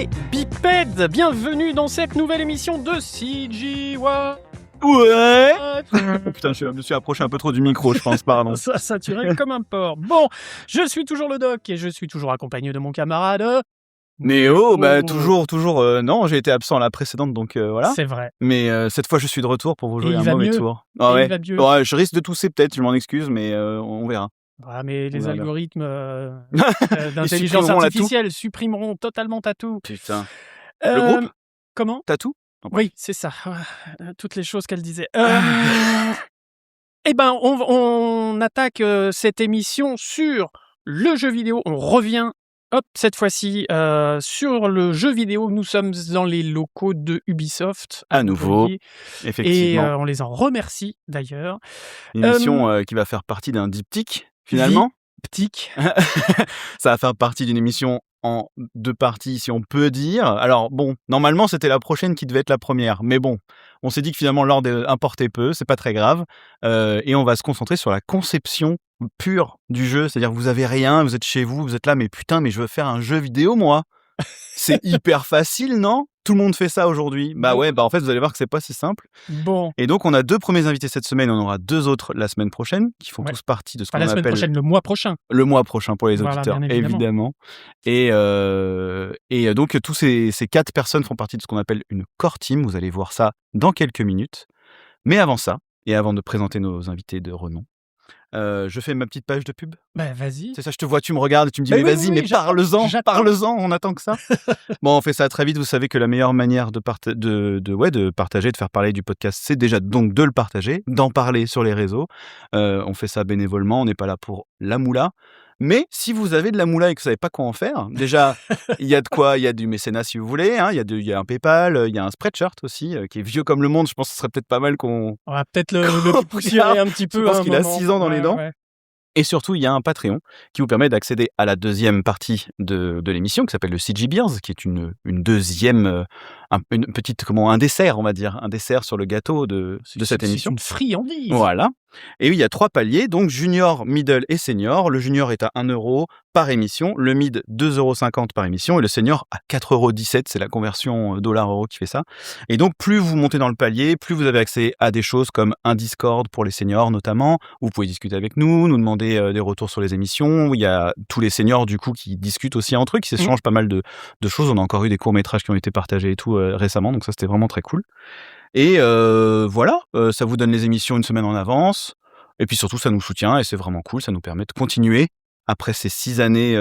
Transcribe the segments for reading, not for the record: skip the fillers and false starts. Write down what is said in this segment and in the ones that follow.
les bipèdes. Bienvenue dans cette nouvelle émission de CGWA. Ouais. Oh putain, je me suis approché un peu trop du micro, je pense, pardon. Ça saturé comme un porc. Bon, je suis toujours le doc et je suis toujours accompagné de mon camarade... Néo, toujours, non, j'ai été absent à la précédente, donc voilà. C'est vrai. Mais cette fois, je suis de retour pour vous jouer il un va mauvais mieux. tour. Et Ouais. il va mieux. Ouais, je risque de tousser peut-être, je m'en excuse, mais on verra. Ah, mais les Voilà. algorithmes Ils d'intelligence supprimeront la artificielle supprimeront totalement Tatou. Putain. Le groupe Comment? Tatou? Oui, c'est ça. Toutes les choses qu'elle disait. Eh ben, on attaque cette émission sur le jeu vidéo. On revient, cette fois-ci, sur le jeu vidéo. Nous sommes dans les locaux de Ubisoft. À nouveau, Montpellier. Et effectivement. on les en remercie, d'ailleurs. Une émission qui va faire partie d'un diptyque, finalement. Diptyque. Ça va faire partie d'une émission en 2 parties, si on peut dire. Alors bon, normalement, c'était la prochaine qui devait être la première. Mais bon, on s'est dit que finalement, l'ordre importait peu, c'est pas très grave. Et on va se concentrer sur la conception pure du jeu. C'est-à-dire que vous avez rien, vous êtes chez vous, vous êtes là, mais putain, mais je veux faire un jeu vidéo, moi. C'est hyper facile, non? Tout le monde fait ça aujourd'hui. Bah ouais, en fait, vous allez voir que c'est pas si simple. Bon. Et donc, on a 2 premiers invités cette semaine, on aura 2 autres la semaine prochaine, qui font tous partie de ce qu'on appelle... la semaine prochaine, le mois prochain. Le mois prochain pour les Voilà, auditeurs, bien évidemment. Et donc, tous ces 4 personnes font partie de ce qu'on appelle une core team. Vous allez voir ça dans quelques minutes. Mais avant ça, et avant de présenter nos invités de renom, je fais ma petite page de pub. Bah, vas-y. C'est ça, je te vois, tu me regardes et tu me dis mais oui, vas-y, oui, mais parle-en, j'attends. on attend que ça. Bon, on fait ça très vite. Vous savez que la meilleure manière de partager, de faire parler du podcast, c'est déjà donc de le partager, d'en parler sur les réseaux. On fait ça bénévolement, on n'est pas là pour la moula. Mais si vous avez de la moula et que vous savez pas quoi en faire, déjà, il y a de quoi, il y a du mécénat si vous voulez, hein, il y a un PayPal, il y a un Spreadshirt aussi, qui est vieux comme le monde. Je pense que ce serait peut-être pas mal qu'on... On va peut-être le poussiérer un petit peu. Je pense qu'il a 6 ans dans les dents. Ouais. Et surtout, il y a un Patreon qui vous permet d'accéder à la deuxième partie de l'émission qui s'appelle le CG Beers, qui est une deuxième, une petite, un dessert, on va dire, un dessert sur le gâteau de cette émission. C'est une friandise. Voilà. Et oui, il y a 3 paliers, donc junior, middle et senior. Le junior est à 1 € par émission, le mid 2,50 € par émission et le senior à 4,17 €. C'est la conversion dollar-euro qui fait ça. Et donc, plus vous montez dans le palier, plus vous avez accès à des choses comme un Discord pour les seniors notamment, où vous pouvez discuter avec nous demander des retours sur les émissions. Il y a tous les seniors du coup qui discutent aussi entre eux, qui s'échangent pas mal de choses. On a encore eu des courts-métrages qui ont été partagés et tout récemment, donc ça c'était vraiment très cool. Et voilà, ça vous donne les émissions une semaine en avance. Et puis surtout, ça nous soutient et c'est vraiment cool. Ça nous permet de continuer après ces 6 années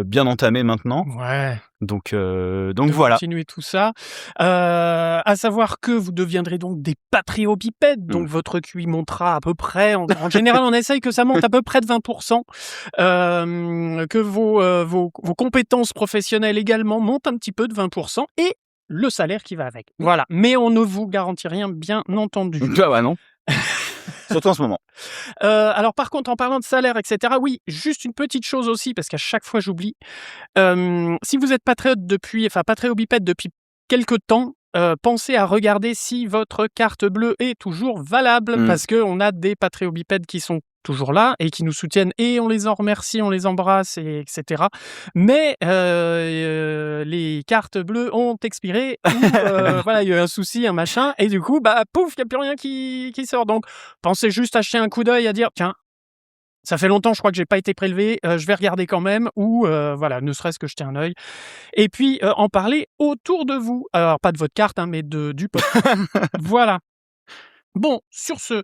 bien entamées maintenant. Ouais. Donc de voilà. Continuer tout ça. À savoir que vous deviendrez donc des patriobipèdes. Donc votre QI montera à peu près. En général, on essaye que ça monte à peu près de 20%. Que vos compétences professionnelles également montent un petit peu de 20%. Et le salaire qui va avec. Voilà. Mais on ne vous garantit rien, bien entendu. Ah bah non. Surtout en ce moment. Alors par contre, en parlant de salaire, etc., oui, juste une petite chose aussi, parce qu'à chaque fois j'oublie. Si vous êtes patriobipède depuis quelque temps, pensez à regarder si votre carte bleue est toujours valable, parce qu'on a des patriobipèdes qui sont toujours là et qui nous soutiennent et on les en remercie, on les embrasse, etc. Mais les cartes bleues ont expiré, ou voilà, il y a eu un souci, un machin, et du coup, pouf, il n'y a plus rien qui sort. Donc, pensez juste à jeter un coup d'œil, à dire, tiens, ça fait longtemps, je crois que j'ai pas été prélevé, je vais regarder quand même, ou voilà, ne serait-ce que jeter un œil. Et puis, en parler autour de vous. Alors, pas de votre carte, hein, mais du podcast. Voilà. Bon, sur ce,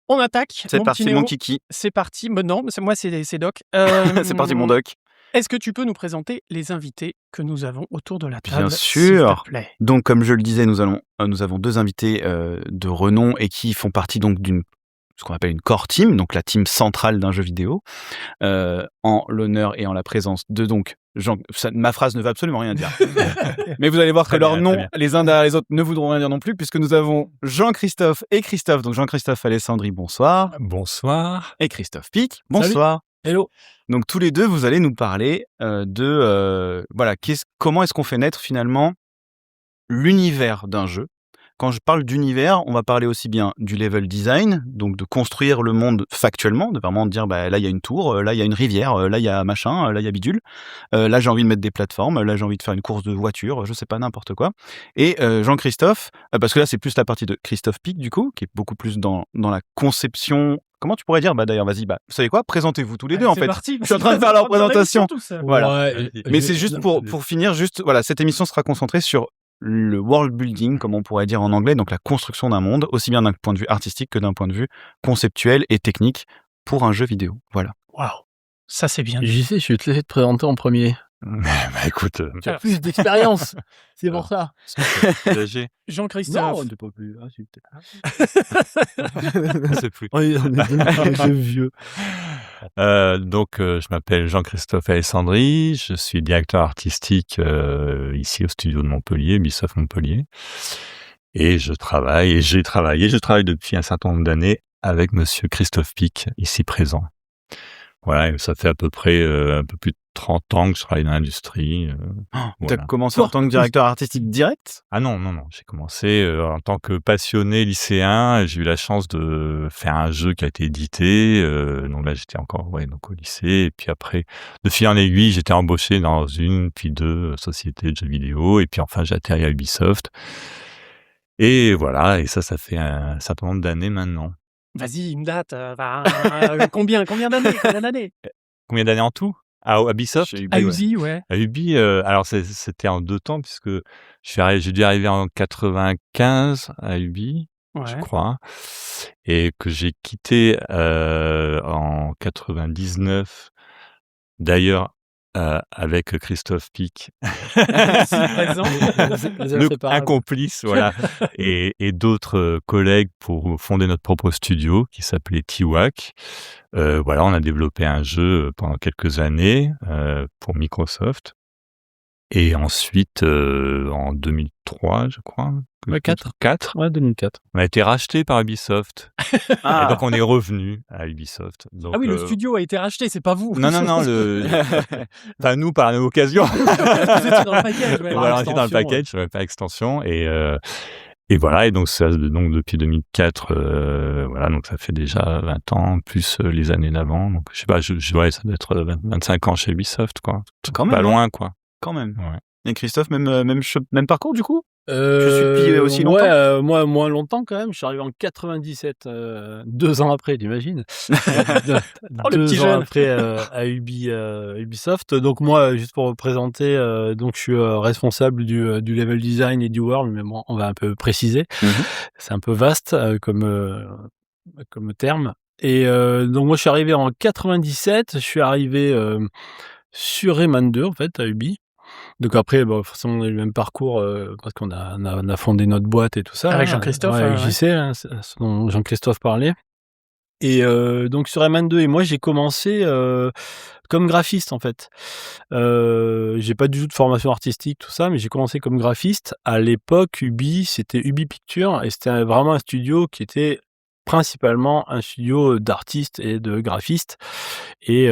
on attaque. C'est parti, mon kiki. C'est parti. Non, moi, c'est Doc. C'est parti, mon Doc. Est-ce que tu peux nous présenter les invités que nous avons autour de la table, Bien sûr. s'il te plaît? Donc, comme je le disais, nous avons 2 invités de renom et qui font partie donc ce qu'on appelle une core team, donc la team centrale d'un jeu vidéo, en l'honneur et en la présence de ma phrase ne veut absolument rien dire. Mais vous allez voir que leurs noms, les uns derrière les autres, ne voudront rien dire non plus, puisque nous avons Jean-Christophe et Christophe. Donc Jean-Christophe Alessandri, bonsoir. Bonsoir. Et Christophe Pic, bonsoir. Salut. Hello. Donc tous les deux, vous allez nous parler comment est-ce qu'on fait naître finalement l'univers d'un jeu quand je parle d'univers, on va parler aussi bien du level design, donc de construire le monde factuellement, de vraiment dire bah, là il y a une tour, là il y a une rivière, là il y a machin, là il y a bidule, là j'ai envie de mettre des plateformes, là j'ai envie de faire une course de voiture, je sais pas, n'importe quoi. Et Jean-Christophe, parce que là c'est plus la partie de Christophe Pic du coup, qui est beaucoup plus dans la conception. Comment tu pourrais dire? Bah d'ailleurs, vas-y, vous savez quoi? Présentez-vous tous les deux en fait. Parti, je suis en train de faire leur présentation. Voilà. Ouais, Mais c'est juste pour finir, voilà, cette émission sera concentrée sur le world building, comme on pourrait dire en anglais, donc la construction d'un monde, aussi bien d'un point de vue artistique que d'un point de vue conceptuel et technique pour un jeu vidéo. Voilà. Waouh, ça c'est bien. JC, je vais te laisser te présenter en premier. Bah écoute, Tu as plus d'expérience, c'est pour ça. Jean-Christophe. Non, on n'est pas plus. Ah, si, peut-être. c'est plus. On est des vieux. Donc, je m'appelle Jean-Christophe Alessandri, je suis directeur artistique ici au studio de Montpellier, Ubisoft Montpellier. Et je travaille depuis un certain nombre d'années avec monsieur Christophe Pic, ici présent. Voilà, et ça fait à peu près un peu plus de 30 ans que je travaille dans l'industrie. T'as commencé en tant que directeur artistique direct? Ah non, j'ai commencé en tant que passionné lycéen. J'ai eu la chance de faire un jeu qui a été édité. Donc là, j'étais encore donc au lycée. Et puis après, de fil en aiguille, j'étais embauché dans une, puis deux sociétés de jeux vidéo. Et puis enfin, j'ai atterri à Ubisoft. Et voilà, et ça fait un certain nombre d'années maintenant. Vas-y, une date. Combien d'années? Combien d'années en tout? À Ubisoft? À Ubi, ouais. À Ubi, alors c'était en 2 temps puisque j'ai dû arriver en 95 à Ubi, je crois, et que j'ai quitté en 99. D'ailleurs, avec Christophe Pic, un complice, voilà, et d'autres collègues pour fonder notre propre studio qui s'appelait Tiwak. Voilà, on a développé un jeu pendant quelques années pour Microsoft. Et ensuite, en 2003, je crois. 4. Ouais, 2004. On a été racheté par Ubisoft. Et donc, on est revenu à Ubisoft. Donc, oui, le studio a été racheté, c'est pas vous. Non. Enfin, nous, par occasion. Vous étiez dans le package, ouais. Voilà, on était dans le package, pas extension. Et voilà, et donc, depuis 2004, voilà, donc ça fait déjà 20 ans, plus les années d'avant. Donc, je sais pas, ça doit être 25 ans chez Ubisoft, quoi. Quand même, pas loin, quoi. Quand même. Ouais. Et Christophe, même parcours du coup? Je suis depuis aussi longtemps? Ouais, moi moins longtemps quand même. Je suis arrivé en 97, 2 ans après, t'imagines? Le petit jeune. Après à Ubisoft. Donc moi, juste pour me présenter, donc je suis responsable du level design et du world, mais bon, on va un peu préciser. C'est un peu vaste comme terme. Et donc moi, je suis arrivé en 97. Je suis arrivé sur Rayman 2 en fait à Ubi. Donc après, forcément, on a eu le même parcours parce qu'on a fondé notre boîte et tout ça. Avec Jean-Christophe. Avec JC, c'est ce dont Jean-Christophe parlait. Et donc sur Rayman 2, et moi j'ai commencé comme graphiste en fait. J'ai pas du tout de formation artistique, tout ça, mais j'ai commencé comme graphiste. À l'époque, Ubi, c'était Ubi Pictures, et c'était vraiment un studio qui était principalement un studio d'artistes et de graphistes. Et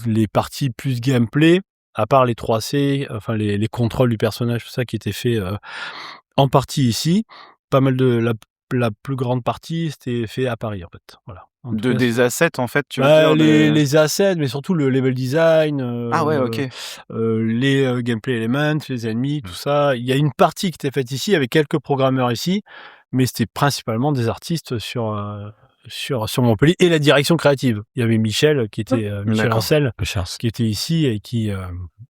les parties plus gameplay, à part les 3C, enfin les contrôles du personnage, tout ça qui était fait en partie ici, pas mal de la plus grande partie c'était fait à Paris en fait. Voilà. Des assets en fait, tu veux dire les assets, mais surtout le level design. Ah ouais, ok. Les gameplay elements, les ennemis, tout ça. Il y a une partie qui était faite ici avec quelques programmeurs ici, mais c'était principalement des artistes sur Montpellier, et la direction créative. Il y avait Michel qui était Michel Ancel qui était ici et qui Oui,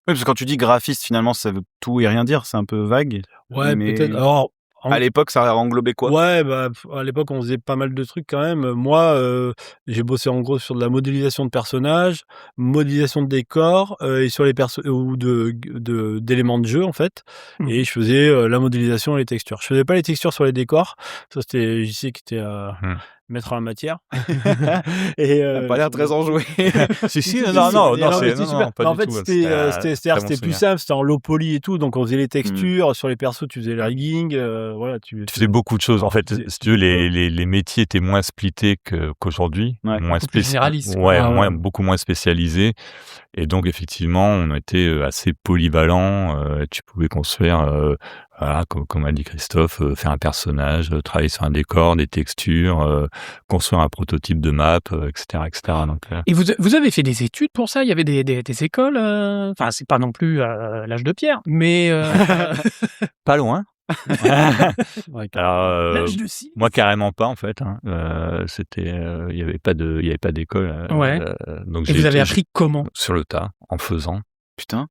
parce que quand tu dis graphiste, finalement, ça veut tout et rien dire, c'est un peu vague. Ouais, mais peut-être. Alors, à l'époque, ça a englobé quoi? Ouais, à l'époque, on faisait pas mal de trucs quand même. Moi, j'ai bossé en gros sur de la modélisation de personnages, modélisation de décors, et sur les ou d'éléments de jeu en fait. Et je faisais la modélisation et les textures. Je faisais pas les textures sur les décors. Ça, c'était JC qui était maître en la matière. Et pas l'air très enjoué. Si, non, c'est pas en du fait, tout. c'était plus simple, c'était en low poly et tout, donc on faisait les textures sur les persos, tu faisais le rigging, voilà, tu faisais beaucoup de choses en fait. Si tu veux, les métiers étaient moins splittés qu'aujourd'hui, moins généralistes. Ouais, beaucoup moins spécialisés. Et donc effectivement, on était assez polyvalent. Tu pouvais construire Voilà, comme a dit Christophe, faire un personnage, travailler sur un décor, des textures, construire un prototype de map, etc., etc. Donc, Et vous avez fait des études pour ça? Il y avait des écoles? Enfin, c'est pas non plus l'âge de pierre, mais pas loin. Ouais, Alors, l'âge de cire. moi carrément pas en fait. Hein. C'était, il y avait pas d'école. Ouais. Donc Et vous avez appris comment? sur le tas, en faisant. Putain.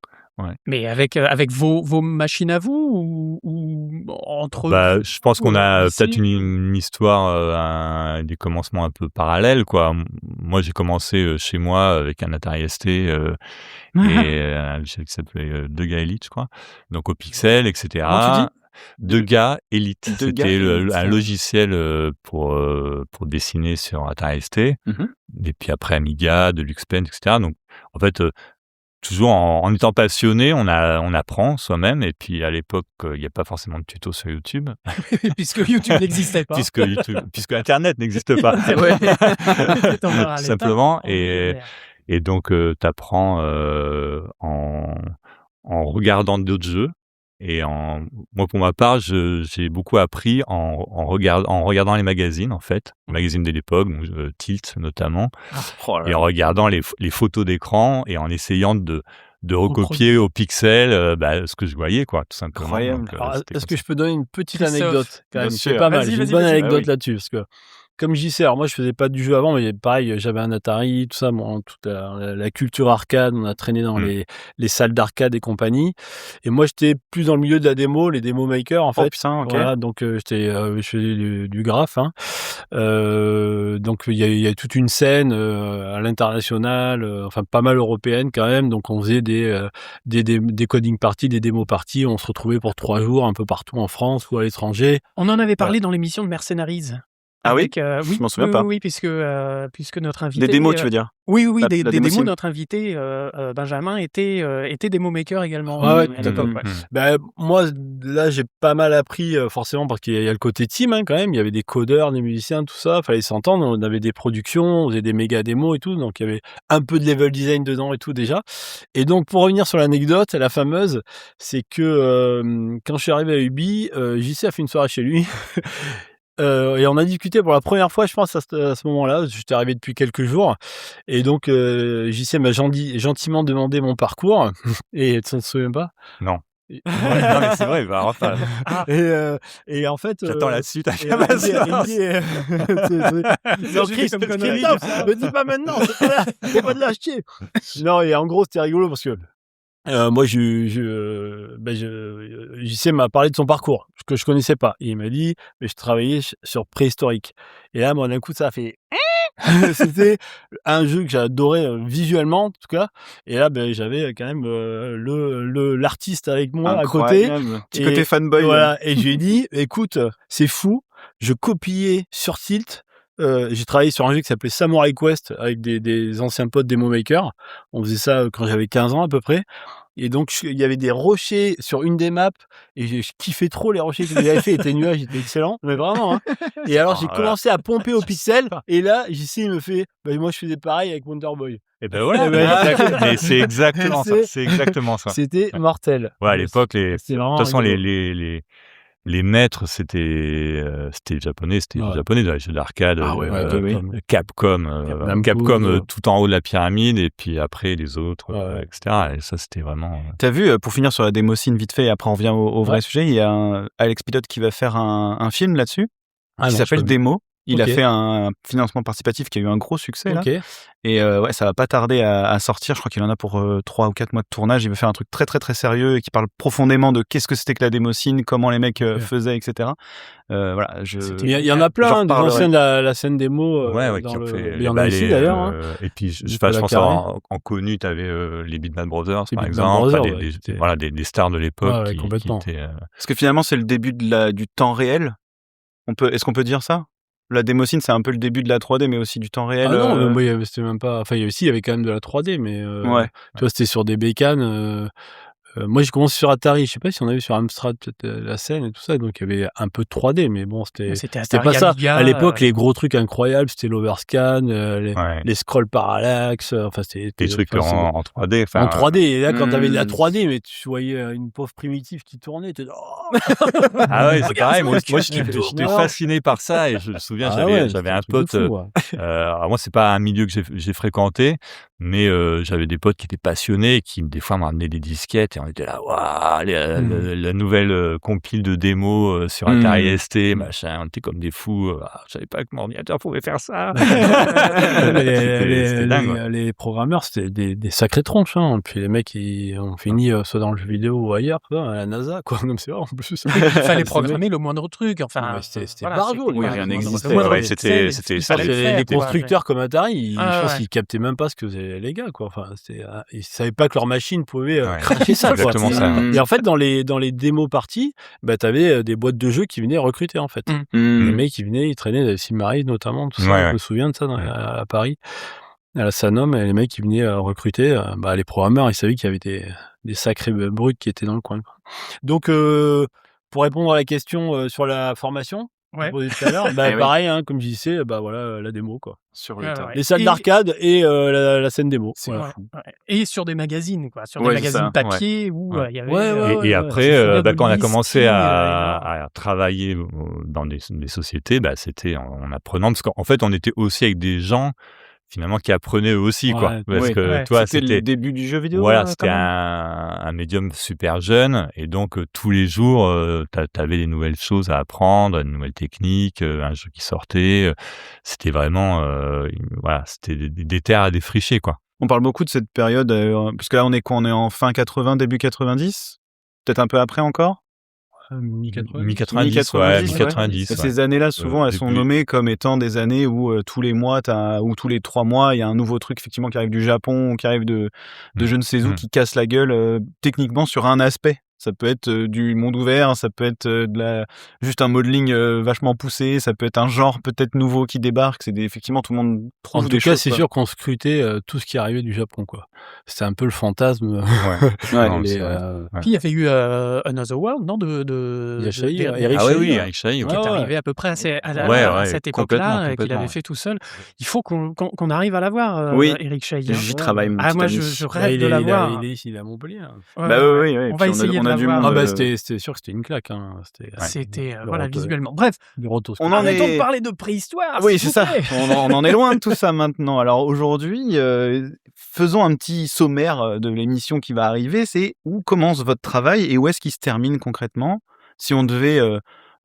Mais avec vos machines à vous ou entre Bah, vous je pense qu'on au a lycée? peut-être une histoire, des commencements un peu parallèles, quoi. Moi, j'ai commencé chez moi avec un Atari ST et un logiciel qui s'appelait Dega Elite, je crois. Donc au pixel, etc. Comment tu dis? Dega Elite. Dega C'était Elite. un logiciel pour dessiner sur Atari ST. Mhm. Et puis après Amiga, Deluxe Paint, etc. Donc en fait, toujours en étant passionné, on apprend soi-même. Et puis à l'époque, il n'y a pas forcément de tuto sur YouTube, Puisque YouTube n'existait pas. puisque Internet n'existe pas. Ouais. T'en verras à Tout l'état. simplement. Et donc tu apprends en regardant d'autres jeux. Et moi, pour ma part, j'ai beaucoup appris en regardant les magazines, en fait, les magazines de l'époque, donc Tilt notamment, Oh là et là. en regardant les photos d'écran et en essayant de recopier au pixel ce que je voyais, quoi, tout simplement. Incroyable. Donc, Alors, c'était est-ce comme que ça. je peux donner une petite Christophe, anecdote quand bien même? sûr. C'est pas mal. Vas-y, J'ai une vas-y, bonne vas-y. anecdote Ah oui. là-dessus parce que comme j'y sais, alors moi je faisais pas du jeu avant, mais pareil, j'avais un Atari, tout ça, bon, toute la culture arcade, on a traîné dans les salles d'arcade et compagnie. Et moi j'étais plus dans le milieu de la démo, les démo makers en Oh fait. putain, ok. Voilà, donc je faisais du graphe. Hein. Donc il y a toute une scène à l'international, enfin pas mal européenne quand même. Donc on faisait des coding parties, des démo parties. On se retrouvait pour 3 jours un peu partout en France ou à l'étranger. On en avait parlé dans l'émission de Mercenaries. Ah oui? Avec, oui, Je m'en souviens oui, pas. oui, puisque notre invité. Des démos, tu veux dire? Oui, La des démos. démocine. Notre invité Benjamin était démo maker également. Ouais, à l'époque, ouais. Ben, moi, là, j'ai pas mal appris, forcément, parce qu'il y a le côté team, hein, quand même. Il y avait des codeurs, des musiciens, tout ça. Fallait s'entendre. On avait des productions, on faisait des méga démos et tout. Donc, il y avait un peu de level design dedans et tout, déjà. Et donc, pour revenir sur l'anecdote, la fameuse, c'est que, quand je suis arrivé à Ubi, JC a fait une soirée chez lui. Et on a discuté pour la première fois, je pense, à ce moment-là. J'étais arrivé depuis quelques jours. Et donc, JC m'a gentiment demandé mon parcours. Et tu t'en souviens pas? Non. Non, mais c'est vrai, enfin, Et en fait, j'attends la suite à et il me dit, non, J'ai Chris, fait comme Chris, connerie, non, tout ça. me dis pas maintenant, c'est pas de lâcher. Non, et en gros, c'était rigolo parce que moi, JC m'a parlé de son parcours, que je connaissais pas. Et il m'a dit, mais je travaillais sur préhistorique. Et là, moi, d'un coup, ça a fait. C'était un jeu que j'adorais visuellement, en tout cas. Et là, j'avais quand même l'artiste avec moi à côté. Incroyable. Petit Et côté fanboy. Voilà. Et je lui ai dit, écoute, c'est fou. Je copiais sur Tilt. J'ai travaillé sur un jeu qui s'appelait Samurai Quest avec des anciens potes Demo Maker. On faisait ça quand j'avais 15 ans à peu près. Et donc, il y avait des rochers sur une des maps. Et je kiffais trop les rochers que j'avais fait. Les nuages étaient excellents. Mais vraiment, hein. Et alors, j'ai commencé à pomper au pixel. Et là, JC, il me fait, moi, je faisais pareil avec Wonder Boy. Et ben voilà, Eh ben, mais c'est exactement ça. C'est exactement ça. C'était mortel. Ouais, à l'époque, C'était de vraiment toute façon, rigolo. les maîtres, c'était japonais, Ouais. japonais dans les jeux d'arcade, Ah ouais, oui. Capcom, Namco, tout en haut de la pyramide, et puis après les autres, Ouais. etc. Et ça, c'était vraiment. T'as vu, pour finir sur la démocine vite fait, et après on revient au vrai Ouais. sujet, il y a Alex Pilote qui va faire un film là-dessus, Ah qui non, s'appelle je peux- Démo. Il a Ok. fait un financement participatif qui a eu un gros succès là. Ok. Et ouais, ça va pas tarder à sortir. Je crois qu'il en a pour 3 ou 4 mois de tournage. Il veut faire un truc très très très sérieux et qui parle profondément de qu'est-ce que c'était que la démocine, comment les mecs faisaient, etc. Voilà. Il y en a plein, j'en hein, des reparlerai. anciens de la scène démo. Ouais, dans qui ont le... fait. Il y en a ici d'ailleurs. Hein. Et puis, je Nicolas pense Carré. en connu, tu avais les Bitman Brothers, Les par Bitman exemple, Brothers, des, ouais, c'était- voilà, des stars de l'époque Ouais, qui complètement. étaient. Parce que finalement, c'est le début du temps réel. Est-ce qu'on peut dire ça? La démocine, c'est un peu le début de la 3D, mais aussi du temps réel. Ah non, mais moi, c'était même pas. Enfin, il y avait quand même de la 3D, mais Ouais. tu vois, c'était sur des bécanes. moi, j'ai commencé sur Atari. Je sais pas si on a vu sur Amstrad peut-être la scène et tout ça. Donc, il y avait un peu de 3D, mais bon, c'était Atari pas ça. Amiga, À l'époque, les gros trucs incroyables, c'était l'overscan, Ouais. les scrolls parallax. Enfin, c'était Des trucs en 3D. Enfin, en 3D. Et là, quand t'avais de la Mm. 3D, mais tu voyais une pauvre primitive qui tournait, t'es oh Ah ouais, c'est Regarde pareil. ce Moi, truc. j'étais Non. fasciné par ça et je me souviens, Ah j'avais ouais, c'était un truc de pote. fou, ouais. Alors moi, c'est pas un milieu que j'ai fréquenté, mais j'avais des potes qui étaient passionnés, et qui des fois m'ont amené des disquettes et on était là, waouh, la nouvelle compile de démos sur Atari ST, machin. On était comme des fous. Je savais pas que mon ordinateur pouvait faire ça. C'était dingue. Ouais. Les programmeurs, c'était des sacrées tronches. Hein. Puis les mecs, ils ont fini soit dans le jeu vidéo ou ailleurs, quoi, à la NASA, quoi. Comme c'est vrai, en plus. Il fallait programmer le moindre truc. Enfin, c'était voilà, barjot. Oui, rien n'existait. Ouais, c'était ça. Les constructeurs comme Atari, je pense ouais. qu'ils captaient même pas ce que faisaient les gars, quoi. Enfin, ils savaient pas que leur machine pouvait Ouais. cracher ça, quoi. Exactement ça. Et en fait, dans les démos parties, bah, t'avais des boîtes de jeux qui venaient recruter, en fait. Les mecs qui venaient, ils traînaient des Silmarillion notamment, tout ça. Ouais, Je ouais. me souviens de ça à Paris, à la Sanom, et les mecs qui venaient recruter, bah, les programmeurs, ils savaient qu'il y avait des sacrés brutes qui étaient dans le coin, quoi. Donc, pour répondre à la question sur la formation, Ouais. posée tout à l'heure, bah, Eh oui. pareil, hein, comme je disais, bah voilà, la démo, quoi. Sur Ouais, le tas. ouais. Les salles Et- d'arcade et la scène démo. C'est Voilà. Ouais, ouais. Et sur des magazines, quoi. Sur Ouais, des c'est magazines ça, papier où Ouais. il y avait. Ouais, Et après, c'est quand on a Fabulous, commencé Ski, à travailler dans des sociétés, bah, c'était en apprenant, parce qu'en fait, on était aussi avec des gens finalement qui apprenaient eux aussi, quoi. Ouais. Parce Oui. que Ouais. toi, C'était le début du jeu vidéo. voilà, quand c'était même un médium super jeune, et donc tous les jours, t'avais des nouvelles choses à apprendre, une nouvelle technique, un jeu qui sortait. C'était vraiment, voilà, c'était des terres à défricher, quoi. On parle beaucoup de cette période, parce que là, on est quoi? On est en fin 80, début 90? Peut-être un peu après encore? Mi-80. Mi-90, ouais, mi-90. Et ces années-là, souvent, elles sont début. nommées comme étant des années où tous les mois, ou tous les 3 mois, il y a un nouveau truc effectivement qui arrive du Japon, ou qui arrive de je ne sais où, qui casse la gueule techniquement sur un aspect. Ça peut être du monde ouvert, ça peut être juste un modeling vachement poussé, ça peut être un genre peut-être nouveau qui débarque. Effectivement, tout le monde trouve En des tout cas, choses. c'est quoi. sûr qu'on scrutait tout ce qui arrivait du Japon, quoi. C'était un peu le fantasme. Ouais. Non, les, c'est vrai. Puis il y avait eu Another World, non Yachaï, de- Eric Ah oui, Chahi, oui, ouais. Eric Chahi, ouais. qui est Ouais, ouais. arrivé à peu près à cette complètement, époque-là, qu'il complètement, avait ouais. fait tout seul. Il faut qu'on arrive à l'avoir, Oui. Eric Chahi. J'y travaille, mon Ah, petit moi, ami. je Bah, rêve de l'avoir. il est ici, il est à Montpellier. Hein. Ouais, Bah ouais, oui. On va Puis essayer on de a du l'avoir. monde. Ah bah c'était sûr que c'était une claque. Hein. C'était, le voilà, roto- visuellement. Bref, le rotoscope. On en arrêtons est- de parler de préhistoire. Ah oui, s'il c'est vous ça. plaît. On en est loin de tout ça maintenant. Alors aujourd'hui, faisons un petit sommaire de l'émission qui va arriver. C'est où commence votre travail et où est-ce qu'il se termine concrètement? Si on devait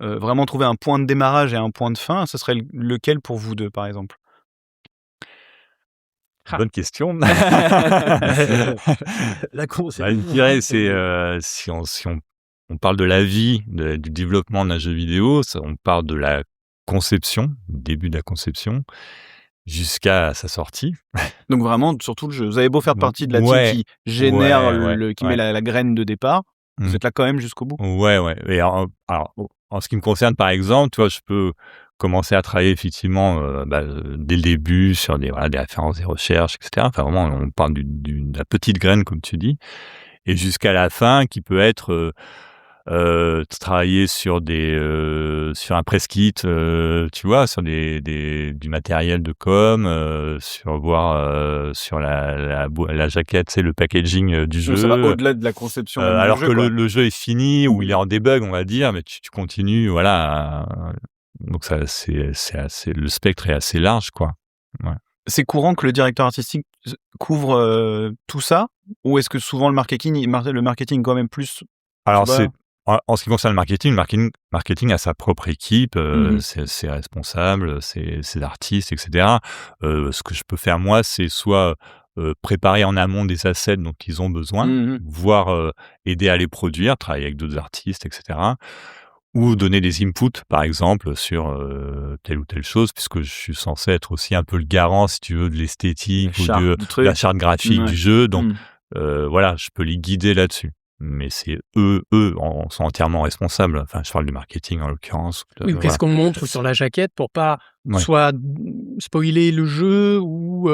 vraiment trouver un point de démarrage et un point de fin, ce serait lequel pour vous deux, par exemple? Bonne question. La con, c'est. Bah, je dirais, c'est si on parle de la vie, du développement d'un jeu vidéo, on parle de la conception, début de la conception, jusqu'à sa sortie. Donc vraiment, surtout le jeu. Vous avez beau faire partie de la Ouais. team qui génère, qui met Ouais. la graine de départ, vous Mm. êtes là quand même jusqu'au bout. Ouais. Et alors, en ce qui me concerne, par exemple, tu vois, je peux commencer à travailler effectivement dès le début sur des références, des recherches, etc. Enfin, vraiment, on parle de la petite graine, comme tu dis, et jusqu'à la fin, qui peut être travailler sur un press kit, tu vois, sur du matériel de com, sur la jaquette, c'est le packaging du jeu. Ça va au-delà de la conception. même du Alors jeu, que quoi. le jeu est fini ou il est en debug, on va dire, mais tu continues, voilà. Donc ça, c'est assez, le spectre est assez large, quoi. C'est courant que le directeur artistique couvre tout ça, ou est-ce que souvent le marketing quand même plus? Alors Tu vois. en ce qui concerne le marketing a sa propre équipe, Mhm. ses responsables, ses artistes, etc. Ce que je peux faire moi, c'est soit préparer en amont des assets dont ils ont besoin, Mhm. voire aider à les produire, travailler avec d'autres artistes, etc. Ou donner des inputs, par exemple, sur telle ou telle chose, puisque je suis censé être aussi un peu le garant, si tu veux, de l'esthétique ou Charte de du truc. la charte graphique Ouais. du jeu. Donc, Mhm. voilà, je peux les guider là-dessus. Mais c'est eux sont entièrement responsables. Enfin, je parle du marketing en l'occurrence. Oui, ou qu'est-ce qu'on montre sur la jaquette pour pas Ouais. Soit spoiler le jeu ou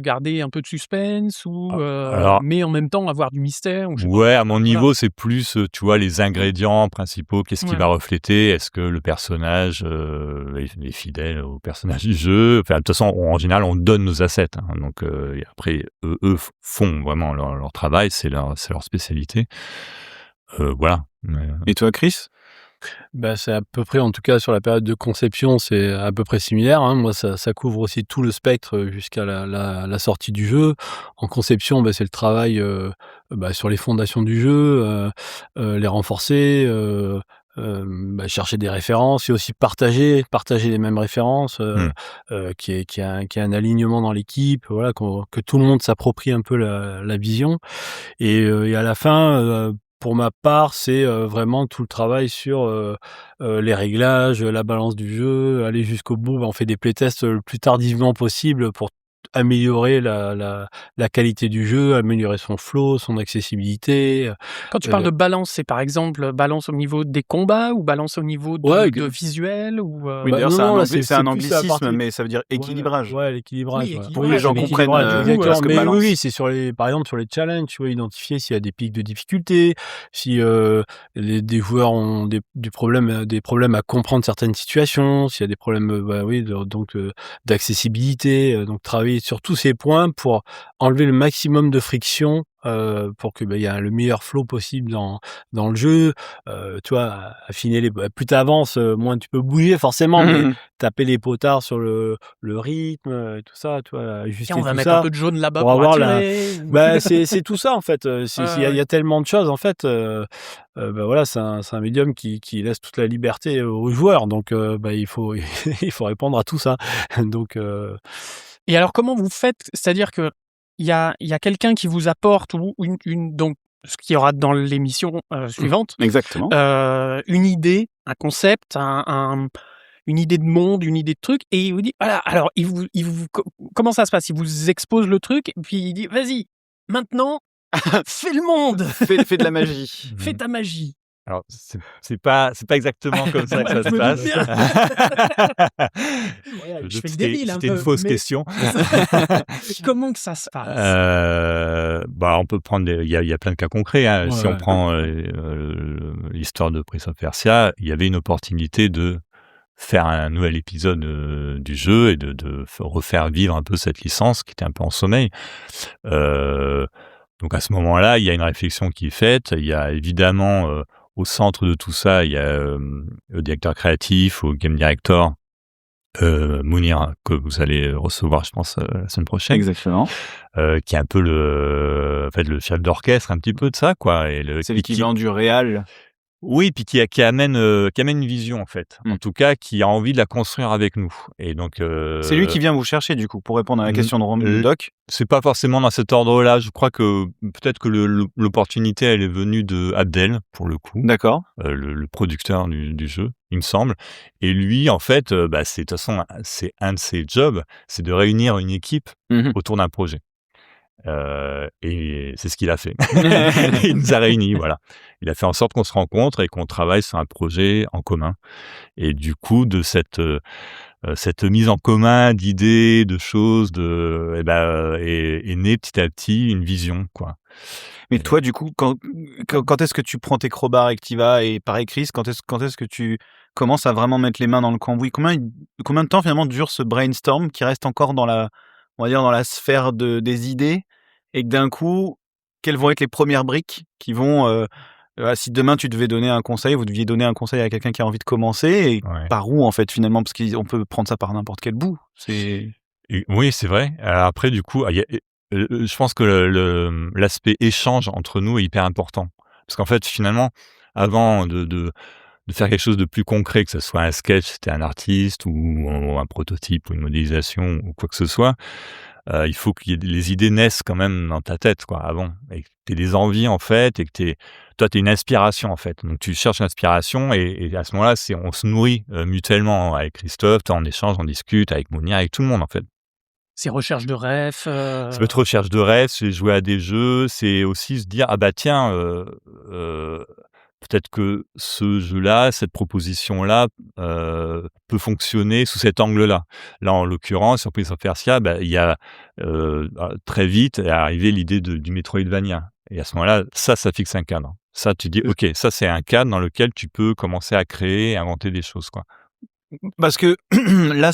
garder un peu de suspense ou Alors mais en même temps avoir du mystère ou je sais pas. ouais, à mon Voilà. niveau, c'est plus, tu vois, les ingrédients principaux, qu'est-ce qui Ouais. va refléter? Est-ce que le personnage, est fidèle au personnage du jeu? Enfin, de toute façon, en général, on donne nos assets, hein, donc et après eux font vraiment leur travail, c'est leur spécialité. Voilà, mais Et toi, Chris? Bah, c'est à peu près, en tout cas sur la période de conception, c'est à peu près similaire, hein. Moi, ça couvre aussi tout le spectre jusqu'à la sortie du jeu. En conception, bah, c'est le travail sur les fondations du jeu, les renforcer, chercher des références et aussi partager les mêmes références, qu'il y ait un alignement dans l'équipe, voilà, que tout le monde s'approprie un peu la vision. Et à la fin, pour ma part, c'est vraiment tout le travail sur les réglages, la balance du jeu, aller jusqu'au bout. On fait des playtests le plus tardivement possible pour améliorer la qualité du jeu, améliorer son flow, son accessibilité. Quand tu parles de balance, c'est par exemple balance au niveau des combats ou balance au niveau Ouais, de visuel ou Oui, Bah, d'ailleurs, non, c'est non, là, c'est un plus la anglicisme, partie mais ça veut dire équilibrage. Ouais, l'équilibrage. Oui, Ouais. équilibrage, Pour que les gens mais comprennent, exactement. parce que Mais balance. oui, c'est par exemple, sur les challenges, tu vois, identifier s'il y a des pics de difficulté, si des joueurs ont des problèmes à comprendre certaines situations, s'il y a des problèmes, d'accessibilité, donc travailler sur tous ces points pour enlever le maximum de friction, pour que, il y a le meilleur flow possible dans le jeu. Tu vois, affiner plus t'avances, moins tu peux bouger forcément, mais taper les potards sur le rythme, tout ça, tu vois, tiens, ajuster on va tout mettre un ça peu de jaune là-bas pour pour avoir attirer. c'est tout ça en fait. Il y a tellement de choses en fait. Voilà, c'est un médium qui laisse toute la liberté aux joueurs, donc il faut il faut répondre à tout ça. Donc Et alors comment vous faites? C'est-à-dire que il y a quelqu'un qui vous apporte ou une donc ce qu'il y aura dans l'émission suivante, Exactement. une idée, un concept, une idée de monde, une idée de truc, et il vous dit voilà. Alors comment ça se passe? Il vous expose le truc, et puis il dit vas-y, maintenant, fais le monde, Fais de la magie. fais ta magie. alors c'est pas exactement comme ça que ça Je se me passe. doute bien. Je Je fais le c'était débile un c'était une peu, fausse mais question. comment que ça se passe? On peut prendre il y a plein de cas concrets, hein. Ouais, Si on ouais. prend, l'histoire de Prince of Persia, il y avait une opportunité de faire un nouvel épisode, du jeu et de refaire vivre un peu cette licence qui était un peu en sommeil. Donc à ce moment-là, il y a une réflexion qui est faite. Il y a évidemment, au centre de tout ça, il y a, le directeur créatif ou game director, Mounir, que vous allez recevoir, je pense, la semaine prochaine. Exactement. Qui est un peu le chef d'orchestre un petit peu de ça, quoi. Et C'est l'équivalent du réal. oui, puis qui amène une vision, en fait. En tout cas, qui a envie de la construire avec nous. Et donc, C'est lui qui vient vous chercher, du coup, pour répondre à la question de Doc. c'est pas forcément dans cet ordre-là. Je crois que peut-être que l'opportunité, elle est venue de Abdel, pour le coup. D'accord. Le producteur du jeu, il me semble. Et lui, en fait, c'est de toute façon, c'est un de ses jobs, c'est de réunir une équipe autour d'un projet. Et c'est ce qu'il a fait. Il nous a réunis, voilà. Il a fait en sorte qu'on se rencontre et qu'on travaille sur un projet en commun. Et du coup, de cette mise en commun d'idées, de choses, est née petit à petit une vision, quoi. Mais toi, du coup, quand est-ce que tu prends tes crowbars et que tu y vas, et pareil, Chris, quand est-ce que tu commences à vraiment mettre les mains dans le cambouis? Combien de temps finalement dure ce brainstorm qui reste encore on va dire dans la sphère des idées, et que d'un coup, quelles vont être les premières briques qui vont si demain tu devais donner un conseil, vous deviez donner un conseil à quelqu'un qui a envie de commencer, et Ouais. par où en fait finalement, parce qu'on peut prendre ça par n'importe quel bout. Et oui, c'est vrai. Alors après, du coup, je pense que l'aspect échange entre nous est hyper important. Parce qu'en fait, finalement, avant de faire quelque chose de plus concret, que ce soit un sketch, c'était un artiste, ou un prototype, ou une modélisation, ou quoi que ce soit, il faut que les idées naissent quand même dans ta tête, quoi, avant. Et que tu aies des envies, en fait, et que toi, tu es une inspiration, en fait. Donc, tu cherches l'inspiration, et à ce moment-là, on se nourrit mutuellement avec Christophe, on échange, on discute avec Mounir, avec tout le monde, en fait. C'est recherche de rêve. Ça peut être recherche de rêve, c'est jouer à des jeux, c'est aussi se dire, ah bah tiens, peut-être que ce jeu-là, cette proposition-là, peut fonctionner sous cet angle-là. Là, en l'occurrence, sur Prince of Persia, il y a très vite est arrivée l'idée du Metroidvania. Et à ce moment-là, ça fixe un cadre. Ça, tu dis, OK, ça, c'est un cadre dans lequel tu peux commencer à créer, inventer des choses, quoi. Parce que là,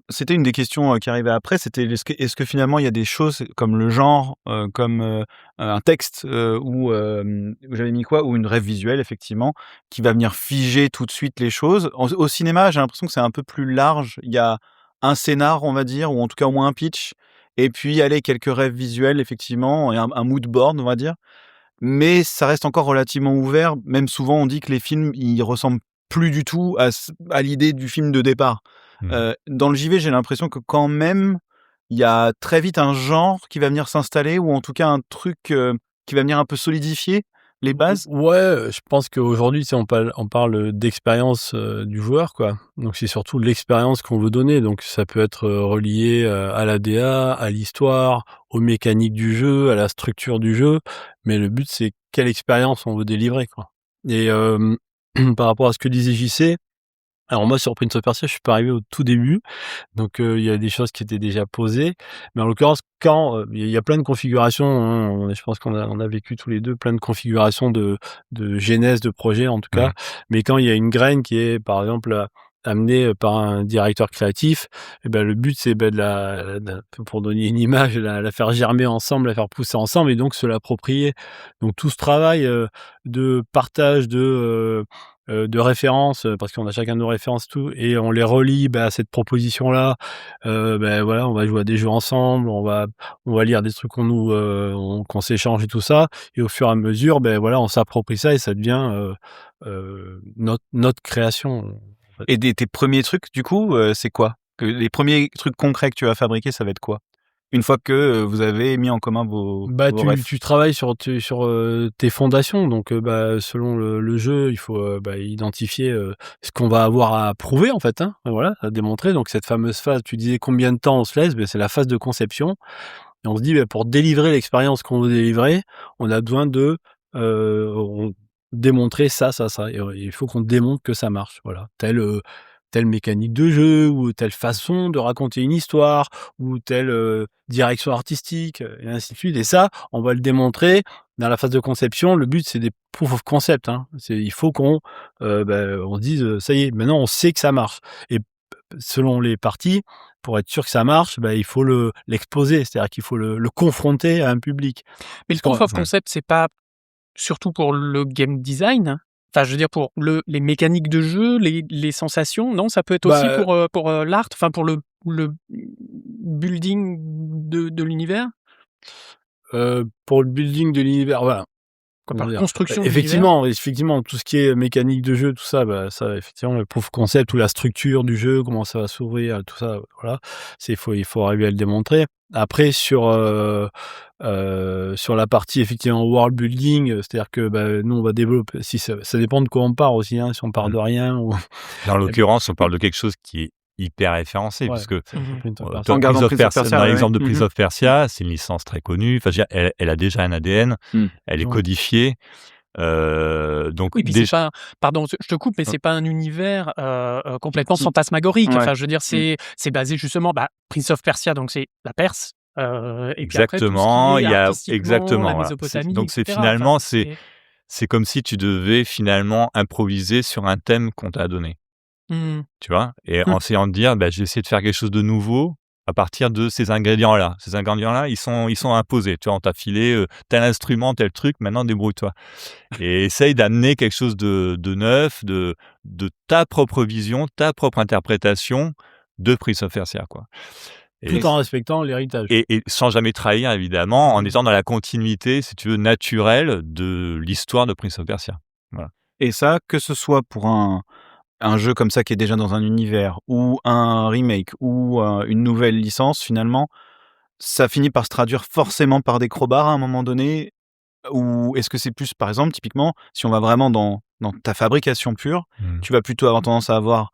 c'était une des questions qui arrivait après, c'était est-ce que finalement il y a des choses comme le genre, comme un texte ou j'avais mis quoi, ou une rêve visuelle effectivement, qui va venir figer tout de suite les choses. Au cinéma, j'ai l'impression que c'est un peu plus large. Il y a un scénar, on va dire, ou en tout cas au moins un pitch, et puis allez, quelques rêves visuels effectivement, et un mood board, on va dire. Mais ça reste encore relativement ouvert. Même souvent, on dit que les films, ils ressemblent plus du tout à l'idée du film de départ. Dans le JV, j'ai l'impression que quand même, il y a très vite un genre qui va venir s'installer, ou en tout cas un truc qui va venir un peu solidifier les bases. Ouais, je pense qu'aujourd'hui, tu sais, on parle d'expérience du joueur, quoi. Donc c'est surtout l'expérience qu'on veut donner. Donc ça peut être relié à la DA, à l'histoire, aux mécaniques du jeu, à la structure du jeu. Mais le but, c'est quelle expérience on veut délivrer, quoi. Et par rapport à ce que disait JC, alors moi sur Prince of Persia, je suis pas arrivé au tout début, donc il y a des choses qui étaient déjà posées. Mais en l'occurrence, quand il y a plein de configurations, hein, je pense on a vécu tous les deux plein de configurations de genèse de projet en tout cas. Mais quand il y a une graine qui est par exemple amenée par un directeur créatif, et ben le but c'est pour donner une image, la faire germer ensemble, la faire pousser ensemble et donc se l'approprier. Donc tout ce travail de partage de références, parce qu'on a chacun nos références tout, et on les relie à cette proposition-là. Voilà, on va jouer à des jeux ensemble, on va lire des trucs qu'on s'échange et tout ça, et au fur et à mesure, voilà, on s'approprie ça et ça devient notre création. En fait. Et tes premiers trucs, du coup, c'est quoi? Les premiers trucs concrets que tu vas fabriquer, ça va être quoi? Une fois que vous avez mis en commun vos refs. Tu travailles sur tes fondations. Donc, selon le jeu, il faut identifier ce qu'on va avoir à prouver, en fait, hein, voilà, à démontrer. Donc, cette fameuse phase, tu disais combien de temps on se laisse, c'est la phase de conception. Et on se dit, pour délivrer l'expérience qu'on veut délivrer, on a besoin de démontrer ça. Et il faut qu'on démontre que ça marche. Voilà, telle mécanique de jeu, ou telle façon de raconter une histoire, ou telle direction artistique, et ainsi de suite. Et ça, on va le démontrer dans la phase de conception. Le but, c'est des proof of concept. Hein. Il faut qu'on on dise, ça y est, maintenant on sait que ça marche. Et selon les parties, pour être sûr que ça marche, il faut l'exposer, c'est-à-dire qu'il faut le confronter à un public. Mais le proof of concept, c'est pas surtout pour le game design? Enfin, je veux dire, pour les mécaniques de jeu, les sensations, non? Ça peut être aussi pour l'art, enfin pour le building de l'univers? Pour le building de l'univers, voilà. La construction de effectivement, tout ce qui est mécanique de jeu, tout ça, ça, effectivement, le proof of concept ou la structure du jeu, comment ça va s'ouvrir, tout ça, voilà. Il faut arriver à le démontrer. Après, sur la partie effectivement world building, c'est-à-dire que nous on va développer. Si ça dépend de quoi on part aussi, hein, si on part de rien ou. Dans l'occurrence, on parle de quelque chose qui est hyper référencé, parce que dans l'exemple de Prince of Persia, c'est une licence très connue. Enfin, elle a déjà un ADN, elle est codifiée. Donc oui, puis c'est pas, pardon, je te coupe, mais c'est pas un univers complètement fantasmagorique. Ouais. Enfin, je veux dire, c'est basé justement, Prince of Persia, donc c'est la Perse. Et puis après, tout ce exactement, qui est il y a artistiquement, la voilà. Mésopotamie, Donc c'est etc. finalement, Enfin, c'est comme si tu devais finalement improviser sur un thème qu'on t'a donné. Tu vois, et en essayant de dire, j'ai essayé de faire quelque chose de nouveau à partir de ces ingrédients-là. Ces ingrédients-là, ils sont imposés. Tu vois, on t'a filé tel instrument, tel truc, maintenant débrouille-toi. Et essaye d'amener quelque chose de neuf, de ta propre vision, ta propre interprétation de Prince of Persia, quoi. Tout en respectant l'héritage. Et sans jamais trahir, évidemment, en étant dans la continuité, si tu veux, naturelle de l'histoire de Prince of Persia. Voilà. Et ça, que ce soit pour un jeu comme ça qui est déjà dans un univers, ou un remake, ou une nouvelle licence, finalement, ça finit par se traduire forcément par des crowbars à un moment donné, ou est-ce que c'est plus, par exemple, typiquement, si on va vraiment dans ta fabrication pure, tu vas plutôt avoir tendance à avoir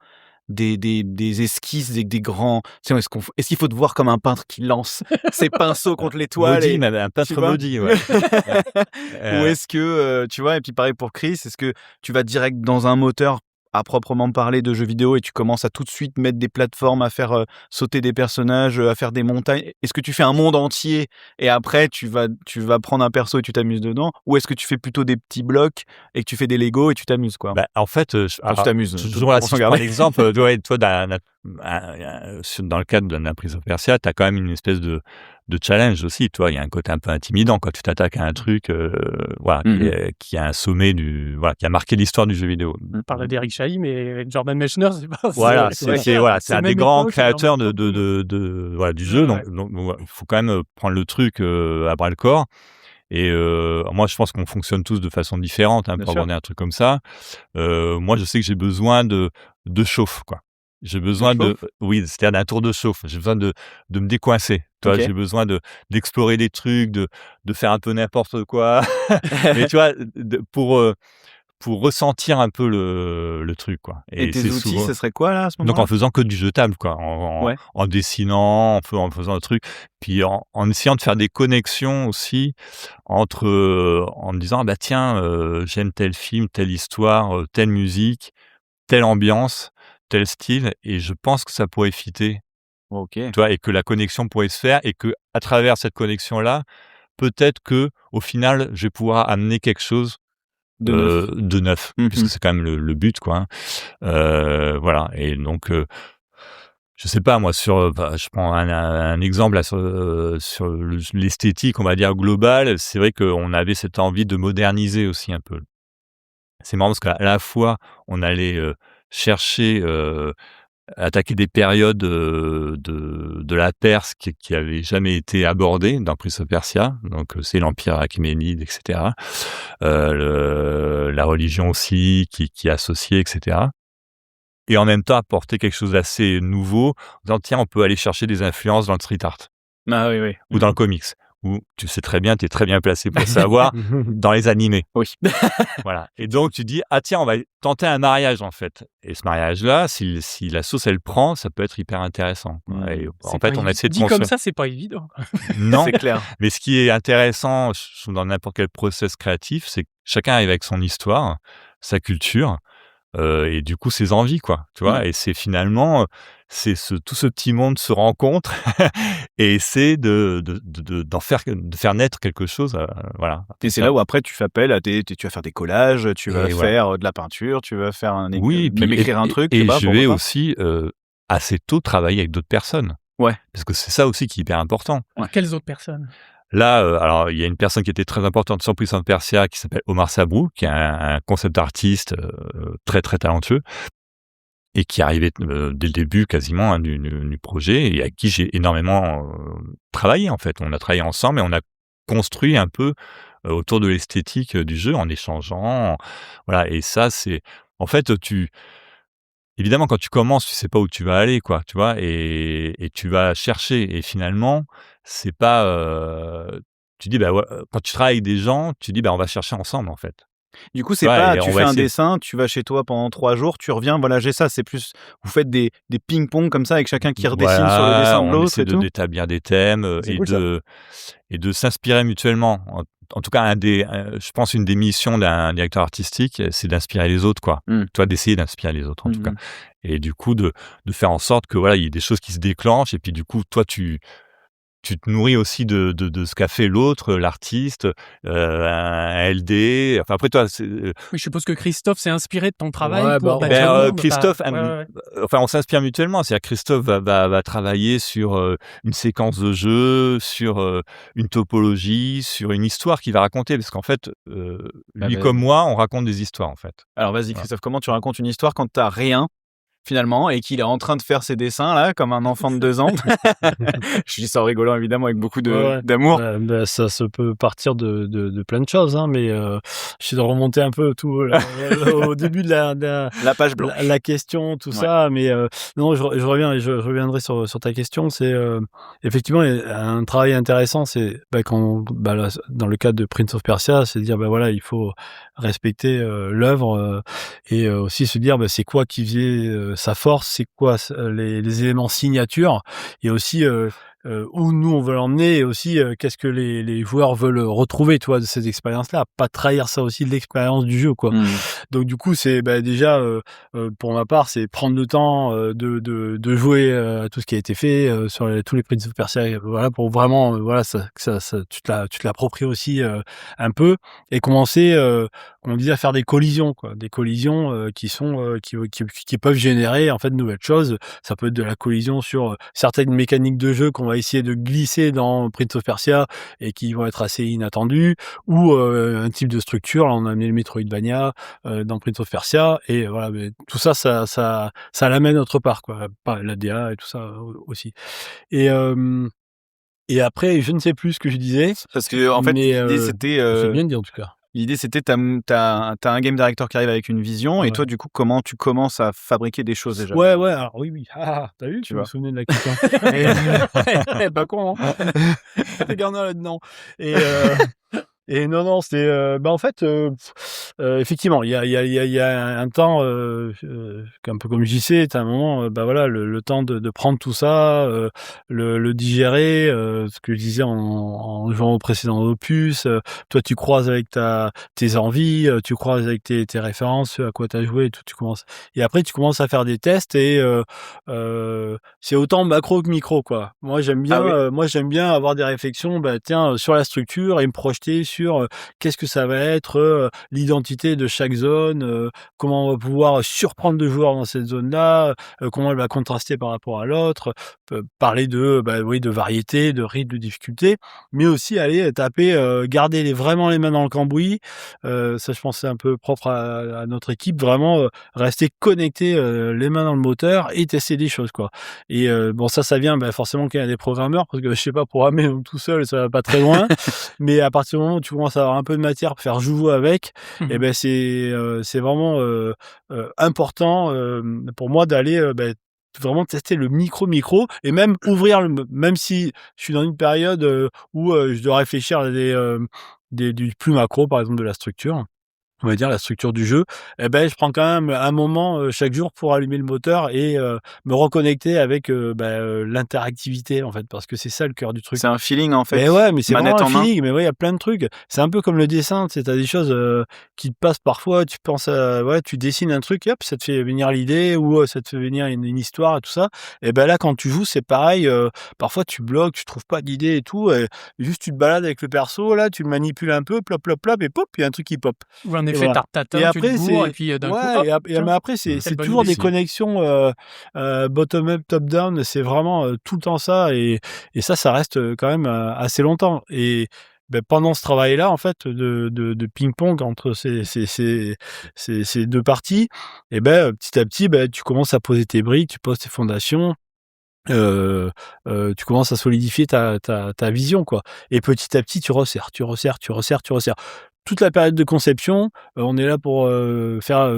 des esquisses, des grands. Tu sais, est-ce qu'il faut te voir comme un peintre qui lance ses pinceaux contre l'étoile Maudit, mais un peintre maudit, ouais. Ou est-ce que, tu vois, et puis pareil pour Chris, est-ce que tu vas direct dans un moteur à proprement parler de jeux vidéo et tu commences à tout de suite mettre des plateformes, à faire sauter des personnages, à faire des montagnes? Est-ce que tu fais un monde entier et après tu vas prendre un perso et tu t'amuses dedans? Ou est-ce que tu fais plutôt des petits blocs et que tu fais des Lego et tu t'amuses, quoi? En fait, tu t'amuses. Toujours là, si je prends l'exemple, toi, dans le cadre d'un Prince of Persia, tu as quand même une espèce de challenge aussi, toi. Il y a un côté un peu intimidant quand tu t'attaques à un truc, qui a un sommet qui a marqué l'histoire du jeu vidéo. On parle d'Eric Chahi, mais Jordan Mechner, c'est pas. C'est un des grands créateurs du jeu, donc il faut quand même prendre le truc à bras le corps. Et moi, je pense qu'on fonctionne tous de façon différente pour aborder un truc comme ça. Moi, je sais que j'ai besoin de chauffe, quoi. J'ai besoin c'est-à-dire d'un tour de chauffe. J'ai besoin de me décoincer. Toi, j'ai besoin d'explorer des trucs, de faire un peu n'importe quoi. Mais tu vois, pour ressentir un peu le truc, quoi. Et tes outils, ce serait quoi, là, à ce moment-là? Donc, en faisant que du jetable, quoi. En dessinant, en faisant un truc. Puis, en essayant de faire des connexions aussi entre, en me disant, tiens, j'aime tel film, telle histoire, telle musique, telle ambiance, tel style, et je pense que ça pourrait fitter. Tu vois, et que la connexion pourrait se faire, et que à travers cette connexion-là, peut-être que au final, je vais pouvoir amener quelque chose de neuf, puisque c'est quand même le but, quoi. Voilà. Et donc, je sais pas, moi, je prends un exemple là, sur l'esthétique, on va dire globale. C'est vrai qu'on avait cette envie de moderniser aussi un peu. C'est marrant parce qu'à la fois, on allait chercher, attaquer des périodes de la Perse qui avaient jamais été abordées dans Prince of Persia. Donc, c'est l'Empire achéménide, etc. La religion aussi qui est associée, etc. Et en même temps, apporter quelque chose d'assez nouveau, en disant, tiens, on peut aller chercher des influences dans le street art. Ou dans le comics. Où tu sais très bien, tu es très bien placé pour savoir, dans les animés. Oui. Voilà. Et donc, tu dis, tiens, on va tenter un mariage, en fait. Et ce mariage-là, si la sauce, elle prend, ça peut être hyper intéressant. Et en fait, on a essayé de dit comme ça, c'est pas évident. Non, c'est clair. Mais ce qui est intéressant, je trouve, dans n'importe quel process créatif, c'est que chacun arrive avec son histoire, sa culture, et du coup ses envies, quoi, tu vois. Et c'est finalement tout ce petit monde se rencontre et essaie de faire naître quelque chose, voilà. Et c'est là où après tu fais appel à tu vas faire des collages, tu vas faire de la peinture, tu vas faire même écrire un truc. Et je vais aussi assez tôt travailler avec d'autres personnes. Ouais. Parce que c'est ça aussi qui est hyper important. Quelles autres personnes? Là, alors il y a une personne qui était très importante sur Prince of Persia qui s'appelle Omar Sabrou, qui est un concept artiste très très talentueux et qui arrivait dès le début quasiment du projet, et avec qui j'ai énormément travaillé, en fait. On a travaillé ensemble et on a construit un peu autour de l'esthétique du jeu en échangeant, voilà. Et ça, c'est en fait évidemment, quand tu commences, tu sais pas où tu vas aller, quoi, tu vois, et tu vas chercher. Et finalement, c'est pas. Tu dis, quand tu travailles avec des gens, tu dis, on va chercher ensemble, en fait. Du coup, c'est pas, tu fais un dessin, tu vas chez toi pendant 3 jours, tu reviens, voilà, j'ai ça. C'est plus, vous faites des ping-pong comme ça avec chacun qui redessine sur le dessin de l'autre. On essaie d'établir des thèmes et de s'inspirer mutuellement. En tout cas, je pense une des missions d'un directeur artistique, c'est d'inspirer les autres, quoi. Toi, d'essayer d'inspirer les autres, en tout cas. Et du coup, de faire en sorte que voilà, il y ait des choses qui se déclenchent. Et puis du coup, toi, tu te nourris aussi de ce qu'a fait l'autre, l'artiste, un LD. Enfin, après, toi, oui, je suppose que Christophe s'est inspiré de ton travail. Christophe, enfin, on s'inspire mutuellement. C'est-à-dire, Christophe va travailler sur une séquence de jeu, sur une topologie, sur une histoire qu'il va raconter. Parce qu'en fait, lui comme moi, on raconte des histoires, en fait. Alors, vas-y, Christophe, comment tu racontes une histoire quand t'as rien, finalement, et qu'il est en train de faire ses dessins, là, comme un enfant de 2 ans? Je dis ça en rigolant, évidemment, avec beaucoup d'amour. Ça se peut partir de plein de choses, hein, mais j'essaie de remonter un peu tout au début de la page blanche. La question, tout ça, mais non, je reviendrai sur ta question. C'est effectivement un travail intéressant, c'est quand là, dans le cadre de Prince of Persia, c'est de dire voilà, il faut respecter l'œuvre et aussi se dire c'est quoi qui faisait sa force, c'est quoi les éléments signatures, et aussi où nous on veut l'emmener, et aussi qu'est-ce que les joueurs veulent retrouver, tu vois, de cette expérience-là, pas trahir ça aussi de l'expérience du jeu, quoi. Donc du coup c'est déjà pour ma part, c'est prendre le temps de jouer à tout ce qui a été fait sur tous les Prince of Persia, voilà, pour vraiment tu te l'appropries aussi un peu, et commencer on disait à faire des collisions, quoi, des collisions qui peuvent générer en fait de nouvelles choses. Ça peut être de la collision sur certaines mécaniques de jeu qu'on va essayer de glisser dans Prince of Persia et qui vont être assez inattendues, ou un type de structure. Là, on a amené le Metroidvania dans Prince of Persia, et voilà, mais tout ça l'amène autre part, quoi, la DA et tout ça aussi. Et après, je ne sais plus ce que je disais. Parce que en fait, l'idée c'était. C'est bien dit en tout cas. L'idée, c'était t'as un game director qui arrive avec une vision, et toi, du coup, comment tu commences à fabriquer des choses déjà? Ouais, alors oui. T'as vu, tu me souvenais de la question. Pas con, hein. T'es gardant là-dedans. Et non, c'était en fait effectivement, il y a un temps un peu comme JC, t'as un moment voilà, le temps de prendre tout ça, le digérer, ce que je disais en jouant au précédent opus. Toi tu croises avec tes envies, tu croises avec tes références, à quoi t'as joué et tout, et après tu commences à faire des tests, et c'est autant macro que micro, quoi. Moi j'aime bien avoir des réflexions sur la structure, et me projeter sur qu'est-ce que ça va être, l'identité de chaque zone, comment on va pouvoir surprendre le joueur dans cette zone-là, comment elle va contraster par rapport à l'autre, parler de variété, de rythme, de difficulté, mais aussi aller taper, garder vraiment les mains dans le cambouis. Ça, je pense, c'est un peu propre à notre équipe, vraiment rester connecté, les mains dans le moteur, et tester des choses, quoi. Et ça vient forcément qu'il y a des programmeurs, parce que je sais pas, programmer tout seul, ça va pas très loin. Mais à partir du moment où tu commences à avoir un peu de matière pour faire joujou avec, et c'est vraiment important pour moi d'aller vraiment tester le micro, et même ouvrir même si je suis dans une période où je dois réfléchir à du plus macro, par exemple de la structure. On va dire la structure du jeu, je prends quand même un moment chaque jour pour allumer le moteur et me reconnecter avec l'interactivité, en fait, parce que c'est ça le cœur du truc. C'est un feeling, en fait. Mais ouais, mais c'est manette vraiment un en main. feeling. Mais ouais, il y a plein de trucs. C'est un peu comme le dessin, tu sais, t'as des choses qui te passent parfois. Tu penses tu dessines un truc, et hop, ça te fait venir l'idée, ou ça te fait venir une histoire et tout ça. Et là, quand tu joues, c'est pareil. Parfois, tu bloques, tu trouves pas d'idée et tout. Et juste, tu te balades avec le perso, là, tu le manipules un peu, plop, et pop, il y a un truc qui pop. Ou un effet tarte-tatin, et après, tu te bourres, et puis d'un coup, hop, mais après, c'est toujours des connexions bottom-up, top-down. C'est vraiment tout le temps ça. Et ça reste quand même assez longtemps. Et pendant ce travail-là, en fait, de ping-pong entre ces deux parties, et petit à petit, tu commences à poser tes briques, tu poses tes fondations. Tu commences à solidifier ta vision, quoi. Et petit à petit, tu resserres. Toute la période de conception, on est là pour faire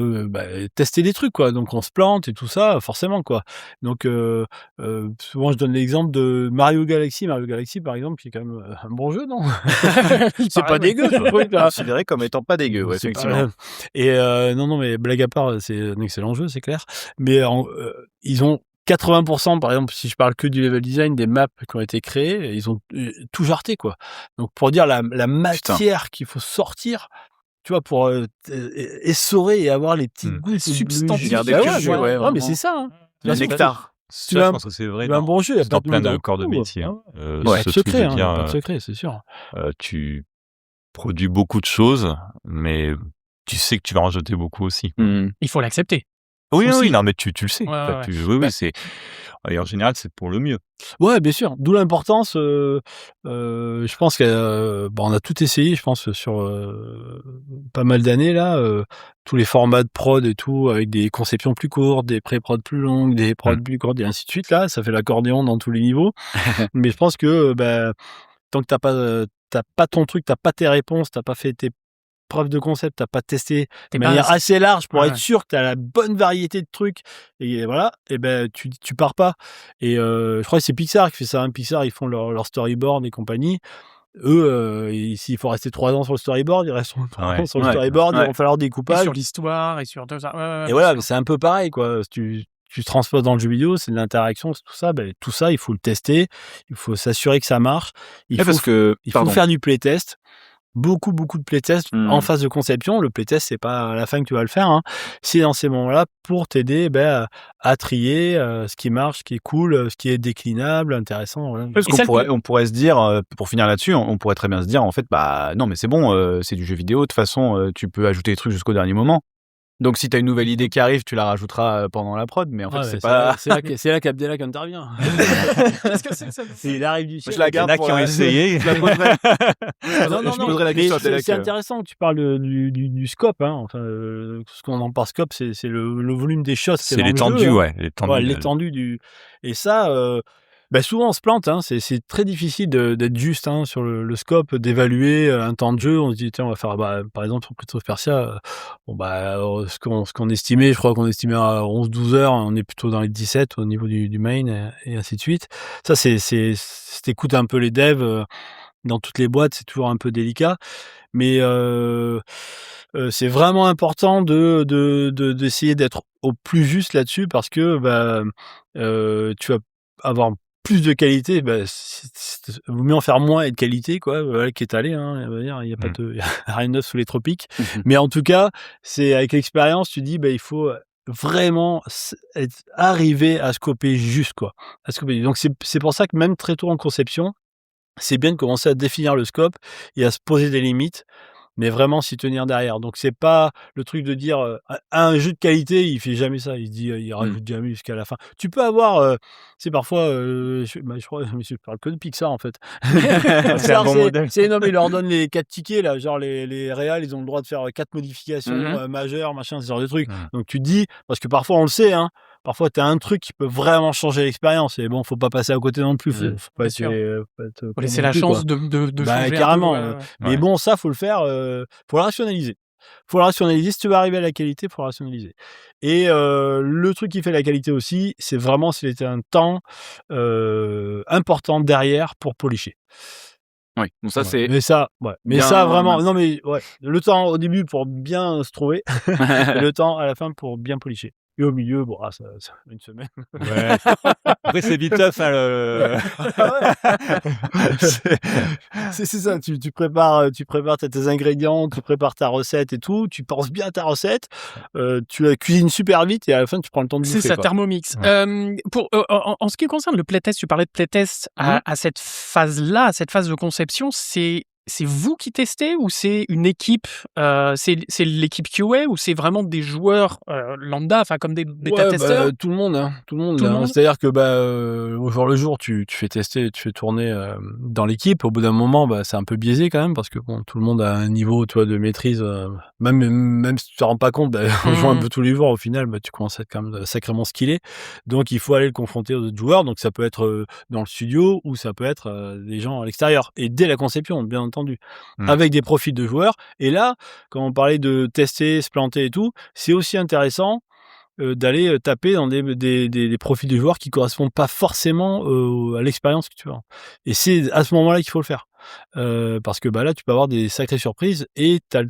tester des trucs, quoi. Donc on se plante et tout ça, forcément, quoi. Donc souvent je donne l'exemple de Mario Galaxy, par exemple, qui est quand même un bon jeu, non? C'est pas dégueu, ce truc, là. Considéré comme étant pas dégueu, ouais, effectivement. Et non, mais blague à part, c'est un excellent jeu, c'est clair. Mais ils ont 80%, par exemple, si je parle que du level design, des maps qui ont été créées, ils ont tout jarté, quoi. Donc pour dire la matière qu'il faut sortir, tu vois, pour essorer et avoir les petits goûts substantifier. Garder Bah que ouais, le jeu, ouais. ouais, Non, mais vraiment. c'est ça, hein. Le nectar. Tu as Je pense que c'est vrai un bon jeu, il y a dans pas de plein dans de le corps de coup, métier. Il Ce y a pas de truc secret, de hein, dire, pas de secret, c'est sûr. tu produis beaucoup de choses, mais tu sais que tu vas en jeter beaucoup aussi. Il faut l'accepter. Oui, non, mais tu le sais. Ouais, En fait, ouais. oui, c'est. Et en général, c'est pour le mieux. Ouais, bien sûr. D'où l'importance. Je pense qu'on a tout essayé. Je pense sur pas mal d'années là, tous les formats de prod et tout, avec des conceptions plus courtes, des pré-prod plus longues, des prod plus courtes, et ainsi de suite. Là, ça fait l'accordéon dans tous les niveaux. Mais je pense que tant que t'as pas ton truc, t'as pas tes réponses, t'as pas fait tes preuve de concept, t'as pas testé de manière assez large pour être sûr que t'as la bonne variété de trucs, et voilà, et tu pars pas. Et je crois que c'est Pixar qui fait ça, hein. Pixar, ils font leur storyboard et compagnie. Eux, s'il faut rester 3 ans sur le storyboard, ils restent 3 ans sur le storyboard, il va falloir Et découpage. sur l'histoire, et sur tout ça. Et voilà, c'est un peu pareil, quoi. Tu tu transposes dans le jeu vidéo, c'est de l'interaction, c'est tout ça. Tout ça, il faut le tester, il faut s'assurer que ça marche. Il faut faire du playtest. Beaucoup de playtests en phase de conception. Le playtest, c'est pas à la fin que tu vas le faire, hein. C'est dans ces moments-là pour t'aider à trier ce qui marche, ce qui est cool, ce qui est déclinable, intéressant. Voilà. Parce on pourrait se dire, pour finir là-dessus, on pourrait très bien se dire, en fait, non, mais c'est bon, c'est du jeu vidéo. De toute façon, tu peux ajouter des trucs jusqu'au dernier moment. Donc, si tu as une nouvelle idée qui arrive, tu la rajouteras pendant la prod, mais en fait, c'est là qu'Abdelak intervient. Qu'est-ce que c'est que ça ? Il arrive du ciel. Je la garde pour qui ont essayé. Je la poserai. Je poserai la question à Abdelak. C'est intéressant que tu parles du scope, hein. Enfin, ce qu'on entend par scope, c'est le volume des choses. C'est l'étendue, ouais. L'étendue du. Et ça. Souvent on se plante, hein. C'est très difficile d'être juste, hein, sur le scope, d'évaluer un temps de jeu. On se dit tiens, on va faire par exemple pour Prince of Persia, ce qu'on estimait, je crois qu'on estimait à 11-12 heures, on est plutôt dans les 17 au niveau du main et ainsi de suite. Ça c'est t'écoutes un peu les devs dans toutes les boîtes, c'est toujours un peu délicat, mais c'est vraiment important d'essayer d'être au plus juste là-dessus parce que tu vas avoir plus de qualité, vaut mieux en faire moins et de qualité, quoi, voilà, qui est allé, hein, il y a pas y a rien de neuf sous les tropiques. Mais en tout cas, c'est avec l'expérience, tu dis, il faut vraiment arriver à scoper juste, quoi. À scoper. Donc c'est pour ça que même très tôt en conception, c'est bien de commencer à définir le scope et à se poser des limites, mais vraiment s'y tenir derrière. Donc c'est pas le truc de dire un jeu de qualité, il fait jamais ça. Il se dit il rajoute jamais jusqu'à la fin. Tu peux avoir, c'est parfois, je crois, je parle que de Pixar en fait. Pixar, non mais ils leur donnent les 4 tickets là, genre les réals, ils ont le droit de faire 4 modifications majeures, machin, ce genre de trucs. Donc tu te dis, parce que parfois on le sait, hein. Parfois, tu as un truc qui peut vraiment changer l'expérience. Et bon, faut pas passer à côté non plus. Faut laisser la chance de changer. Carrément. Mais bon, ça, faut le faire. Faut le rationaliser. Si tu veux arriver à la qualité, faut le rationaliser. Et le truc qui fait la qualité aussi, c'est vraiment s'il était un temps important derrière pour polisher. Oui, donc ça c'est. Mais ça, vraiment. Non mais le temps au début pour bien se trouver, et le temps à la fin pour bien polisher. Et au milieu, ça une semaine. Ouais. Après, c'est vite tough, hein, c'est ça. Tu prépares tes ingrédients, tu prépares ta recette et tout. Tu penses bien à ta recette. Tu la cuisines super vite et à la fin, tu prends le temps de bouffer. C'est ça, Thermomix. Ouais. En ce qui concerne le playtest, tu parlais de playtest à cette phase-là, à cette phase de conception, c'est vous qui testez ou c'est une équipe, c'est l'équipe QA ou c'est vraiment des joueurs lambda, enfin comme des bêta-testeurs? Tout le monde, hein. Tout le monde. C'est-à-dire que au jour le jour, tu fais tester, tu fais tourner dans l'équipe. Au bout d'un moment, c'est un peu biaisé quand même parce que tout le monde a un niveau, tu vois, de maîtrise. Même si tu te rends pas compte, en jouant un peu tous les jours, au final, tu commences à être quand même sacrément skillé. Donc il faut aller le confronter aux autres joueurs. Donc ça peut être dans le studio ou ça peut être des gens à l'extérieur. Et dès la conception, bien entendu, avec des profils de joueurs. Et là, quand on parlait de tester, se planter et tout, c'est aussi intéressant d'aller taper dans des profils de joueurs qui correspondent pas forcément à l'expérience que tu as. Et c'est à ce moment-là qu'il faut le faire. Parce que là, tu peux avoir des sacrées surprises et tu as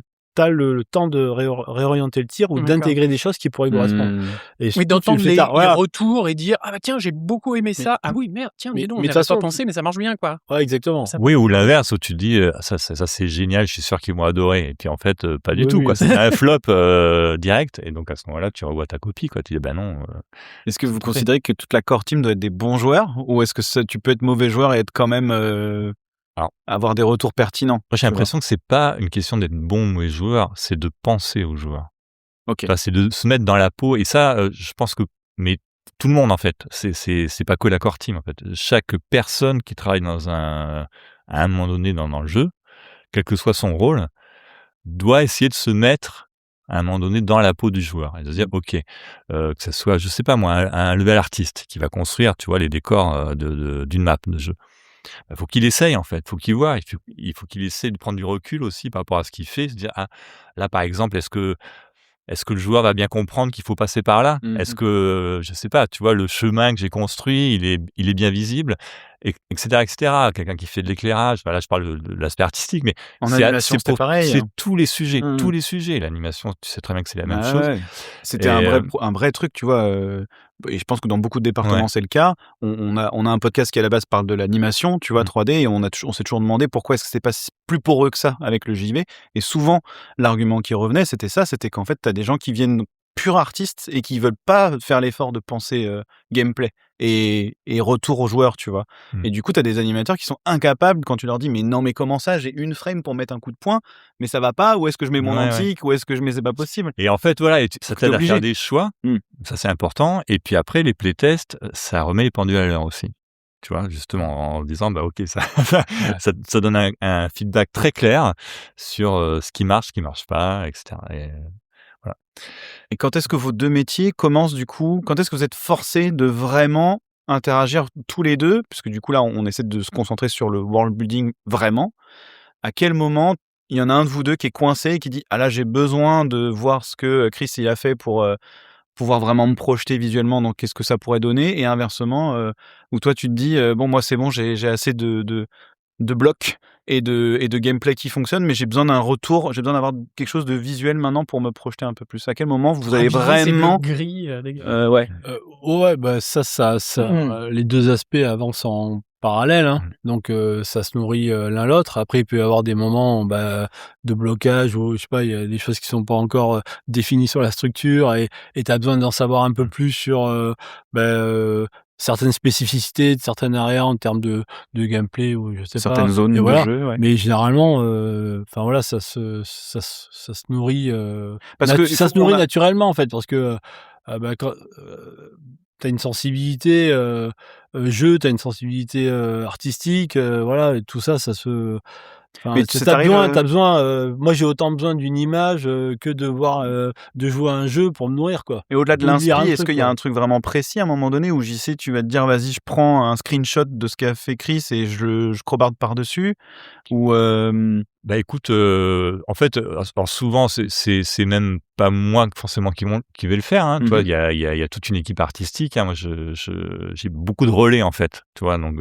le temps de réorienter le tir ou d'intégrer des choses qui pourraient correspondre. Et d'entendre les retours et dire tiens, j'ai beaucoup aimé ça. Ah oui, merde, tiens, dis donc, j'avais pas pensé, mais ça marche bien, quoi. Ouais, exactement. Oui, ou l'inverse, où tu te dis ça c'est génial, je suis sûr qu'ils vont adorer. Et puis en fait, pas du tout, quoi. C'est un flop direct. Et donc à ce moment-là, tu revois ta copie, quoi. Tu dis non. Est-ce que vous considérez que toute la core team doit être des bons joueurs, ou est-ce que tu peux être mauvais joueur et être quand même avoir des retours pertinents? Moi, j'ai l'impression que c'est pas une question d'être bon ou mauvais joueur, c'est de penser aux joueurs. Ok. C'est de se mettre dans la peau. Et ça, je pense que, mais tout le monde en fait, c'est pas que la core team en fait. Chaque personne qui travaille à un moment donné dans le jeu, quel que soit son rôle, doit essayer de se mettre à un moment donné dans la peau du joueur et de se dire que ce soit, je sais pas moi, un level artiste qui va construire, tu vois, les décors d'une map de jeu. Faut qu'il essaye en fait, faut qu'il voit, il faut qu'il essaie de prendre du recul aussi par rapport à ce qu'il fait, se dire là par exemple est-ce que le joueur va bien comprendre qu'il faut passer par là? Est-ce que je sais pas, tu vois, le chemin que j'ai construit, il est bien visible? etc. Quelqu'un qui fait de l'éclairage. Là, je parle de l'aspect artistique, mais En animation, c'était pareil. c'est tous les sujets, Mmh. tous les sujets. L'animation, tu sais très bien que c'est la même Ah chose. ouais. C'était Et, un vrai truc, tu vois. Et je pense que dans beaucoup de départements, Ouais. c'est le cas. On a un podcast qui à la base parle de l'animation, tu vois, 3D, et on s'est toujours demandé pourquoi est-ce que c'était pas plus poreux que ça avec le JV. Et souvent, l'argument qui revenait, c'était ça, c'était qu'en fait, t'as des gens qui viennent purs artistes et qui veulent pas faire l'effort de penser gameplay et retour aux joueurs, tu vois. Mm. Et du coup, t'as des animateurs qui sont incapables quand tu leur dis mais non, mais comment ça, j'ai une frame pour mettre un coup de poing, mais ça va pas, où est-ce que je mets mon Ouais, antique, où est-ce que je mets, c'est pas possible. Et en fait, voilà, ça Donc, t'es t'aide à obligé. faire des choix. Mm. Ça, c'est important. Et puis après, les playtests, ça remet les pendules à l'heure aussi. Tu vois, justement, en disant, bah, OK, ça donne un feedback très clair sur ce qui marche pas, etc. Et voilà. Et quand est-ce que vos deux métiers commencent du coup? Quand est-ce que vous êtes forcés de vraiment interagir tous les deux? Puisque du coup là, on essaie de se concentrer sur le world building vraiment. À quel moment il y en a un de vous deux qui est coincé et qui dit: «Ah là, j'ai besoin de voir ce que Chris il a fait pour pouvoir vraiment me projeter visuellement dans qu'est-ce que ça pourrait donner», et inversement, où toi tu te dis: «Bon moi c'est bon, j'ai assez de blocs et de gameplay qui fonctionne, mais j'ai besoin d'un retour, j'ai besoin d'avoir quelque chose de visuel maintenant pour me projeter un peu plus». À quel moment vous avez Habiller ces vraiment blocs gris, dégueu. ouais. Ouais, bah ça, les deux aspects avancent en parallèle, hein. Donc ça se nourrit l'un l'autre. Après, il peut y avoir des moments de blocage où, je sais pas, il y a des choses qui sont pas encore définies sur la structure et tu as besoin d'en savoir un peu plus sur certaines spécificités de certains areas en termes de gameplay ou je sais Certaines pas. zones Et de voilà. jeu, ouais. Mais généralement, enfin voilà, ça se nourrit. Parce que Ça se nourrit naturellement en fait, parce que quand t'as une sensibilité jeu, t'as une sensibilité artistique, voilà, et tout ça, ça se. Enfin, mais t'as besoin. Moi, j'ai autant besoin d'une image que de voir, de jouer à un jeu pour me nourrir, quoi. et au-delà de De lire l'inspi, un est-ce truc, qu'il y a quoi. un truc vraiment précis à un moment donné où JC, tu vas te dire: «Vas-y, je prends un screenshot de ce qu'a fait Chris et je crobarde par-dessus», ou Bah, écoute, en fait, alors souvent, c'est même pas moi forcément qui vais le faire, hein. Tu vois, Mmh. il y a toute une équipe artistique, hein. Moi, j'ai beaucoup de relais, en fait, tu vois? Donc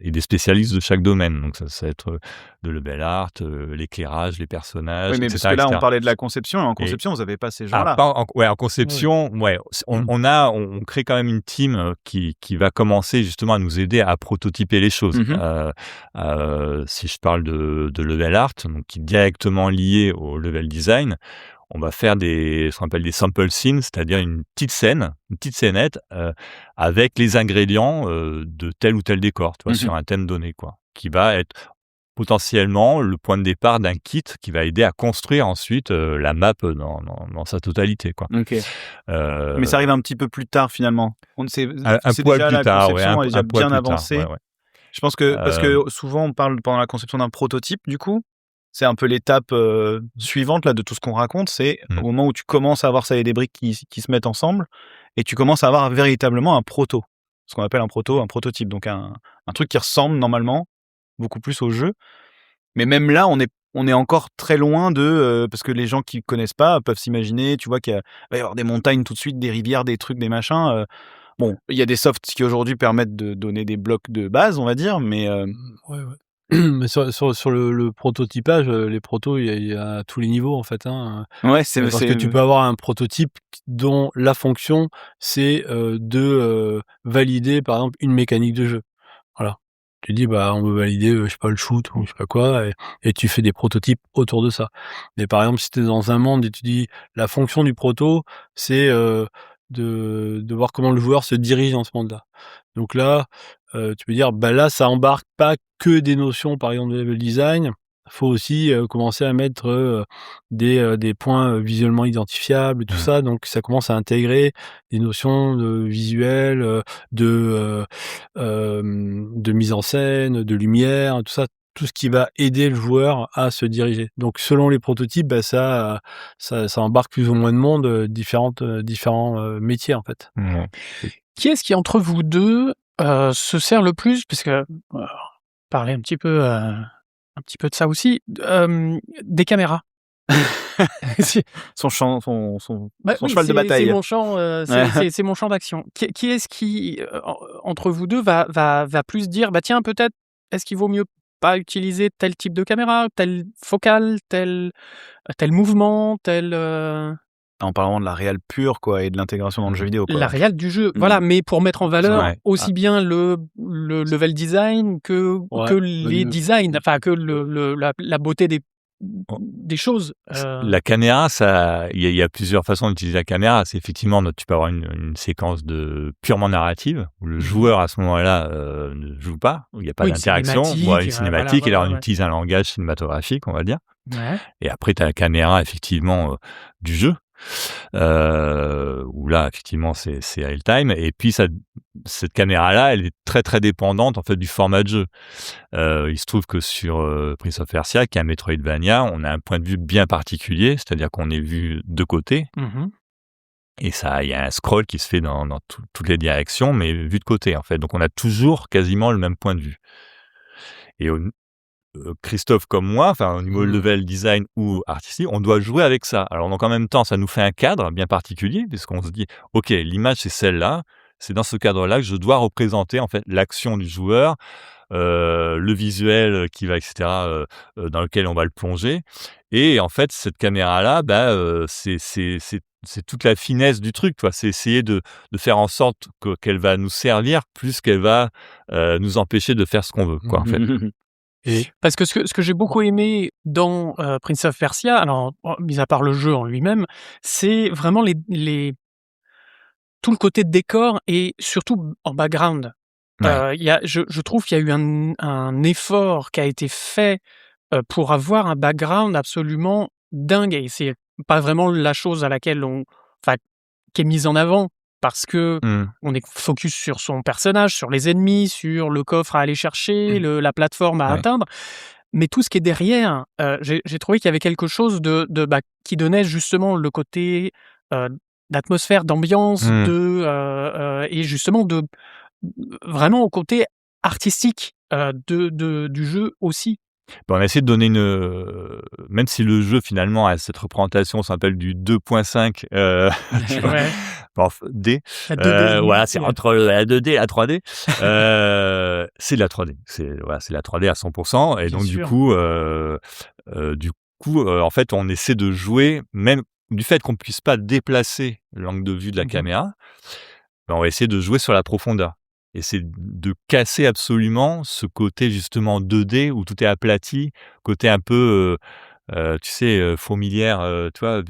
et des spécialistes de chaque domaine. Donc ça va être, de level art, l'éclairage, les personnages, Oui, mais et parce cetera, que et là, on cetera. parlait de la conception, et en conception, vous avez pas ces gens-là. Pas en conception, ouais, on crée quand même une team qui va commencer justement à nous aider à prototyper les choses. Mmh. Si je parle de level art, donc qui est directement lié au level design, on va faire ce qu'on appelle des sample scenes, c'est-à-dire une petite scénette avec les ingrédients de tel ou tel décor, tu vois, Mmh. sur un thème donné, quoi, qui va être potentiellement le point de départ d'un kit qui va aider à construire ensuite la map dans sa totalité, quoi. OK. Euh, Mais ça arrive un petit peu plus tard finalement. un C'est poil déjà plus la tard, conception est déjà un poil bien plus tard, avancée. ouais. Je pense que parce Euh, que souvent on parle pendant la conception d'un prototype du coup, c'est un peu l'étape suivante là de tout ce qu'on raconte, c'est au moment où tu commences à avoir ça et des briques qui se mettent ensemble et tu commences à avoir véritablement un proto. Ce qu'on appelle un prototype, donc un truc qui ressemble normalement beaucoup plus au jeu. Mais même là, on est encore très loin de parce que les gens qui connaissent pas peuvent s'imaginer, tu vois, va y avoir des montagnes tout de suite, des rivières, des trucs, des machins. Bon, il y a des softs qui aujourd'hui permettent de donner des blocs de base, on va dire, mais Ouais, ouais. Mais sur le prototypage, les protos, il y a à tous les niveaux, en fait, hein. ouais, Parce que tu peux avoir un prototype dont la fonction, c'est de valider, par exemple, une mécanique de jeu. Voilà. Tu dis, bah, on veut valider, je sais pas, le shoot ou je sais pas quoi, et tu fais des prototypes autour de ça. Mais par exemple, si tu es dans un monde et tu dis, la fonction du proto, c'est de voir comment le joueur se dirige dans ce monde-là. Donc là, tu peux dire, bah là, ça embarque pas que des notions, par exemple, de level design. Faut aussi commencer à mettre des points visuellement identifiables et tout ça. Donc ça commence à intégrer des notions de visuel, de mise en scène, de lumière, tout ça, tout ce qui va aider le joueur à se diriger. Donc selon les prototypes, bah, ça embarque plus ou moins de monde, différents métiers en fait. Qui est-ce qui, entre vous deux, se sert le plus, puisque parler un petit peu de ça aussi, des caméras? Son champ, son Bah oui, cheval de c'est bataille. mon champ, c'est mon champ d'action. Qui est-ce qui, entre vous 2 va plus dire: «Bah tiens, peut-être, est-ce qu'il vaut mieux pas utiliser tel type de caméra, telle focale, tel mouvement, En parlant de la réal pure, quoi, et de l'intégration dans le jeu vidéo, quoi. la réal du jeu?» Mmh. Voilà, mais pour mettre en valeur Ouais. aussi bien le level design que Ouais, les le designs, enfin que la beauté des choses, La caméra, ça, il y a plusieurs façons d'utiliser la caméra. C'est effectivement, tu peux avoir une séquence purement narrative où le joueur à ce moment-là ne joue pas, où il n'y a pas Oui, une d'interaction, cinématique, ou une cinématique, et là on voilà. utilise un langage cinématographique, on va dire. Ouais. Et après, tu as la caméra effectivement du jeu, où là effectivement c'est real time. Et puis cette caméra-là, elle est très très dépendante en fait du format de jeu. Il se trouve que sur Prince of Persia, qui est un Metroidvania, on a un point de vue bien particulier, c'est-à-dire qu'on est vu de côté, Mmh. et ça, il y a un scroll qui se fait dans toutes les directions, mais vu de côté en fait. Donc on a toujours quasiment le même point de vue. Et Christophe comme moi, enfin au niveau level design ou artistique, on doit jouer avec ça. Alors donc en même temps, ça nous fait un cadre bien particulier, puisqu'on se dit, ok, l'image c'est celle-là, c'est dans ce cadre-là que je dois représenter en fait l'action du joueur, le visuel qui va, etc., dans lequel on va le plonger. Et en fait, cette caméra-là, c'est toute la finesse du truc, quoi. C'est essayer de faire en sorte qu'elle va nous servir plus qu'elle va nous empêcher de faire ce qu'on veut, quoi, en fait. Et Parce que ce que j'ai beaucoup aimé dans, Prince of Persia, alors, mis à part le jeu en lui-même, c'est vraiment tout le côté décor et surtout en background. Ouais. Il y a je trouve qu'il y a eu un effort qui a été fait, pour avoir un background absolument dingue, et c'est pas vraiment la chose à laquelle enfin, qui est mise en avant parce que Mmh. on est focus sur son personnage, sur les ennemis, sur le coffre à aller chercher, la plateforme à Ouais. atteindre. Mais tout ce qui est derrière, j'ai trouvé qu'il y avait quelque chose qui donnait justement le côté, heu, d'atmosphère, d'ambiance, Mmh. et justement vraiment au côté artistique, du jeu aussi. On a essayé de donner même si le jeu finalement a cette représentation, s'appelle du 2.5, tu vois? Ouais, Bon, D, la 2D, voilà, c'est entre la 2D et la 3D. C'est de la 3D. C'est de la 3D à 100%. Et bien donc sûr. du coup, en fait, on essaie de jouer, même du fait qu'on puisse pas déplacer l'angle de vue de la Mmh. caméra, on va essayer de jouer sur la profondeur. Et c'est de casser absolument ce côté justement 2D où tout est aplati, côté un peu, tu sais, fourmilière, tu vois,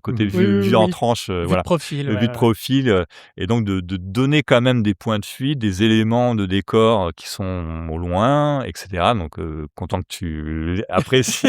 côté Mmh. Oui, oui, vue en oui. tranche, Vue de voilà, profil, vue ouais, de ouais. profil, et donc de donner quand même des points de fuite, des éléments de décor qui sont au loin, et cetera. Donc content que tu apprécies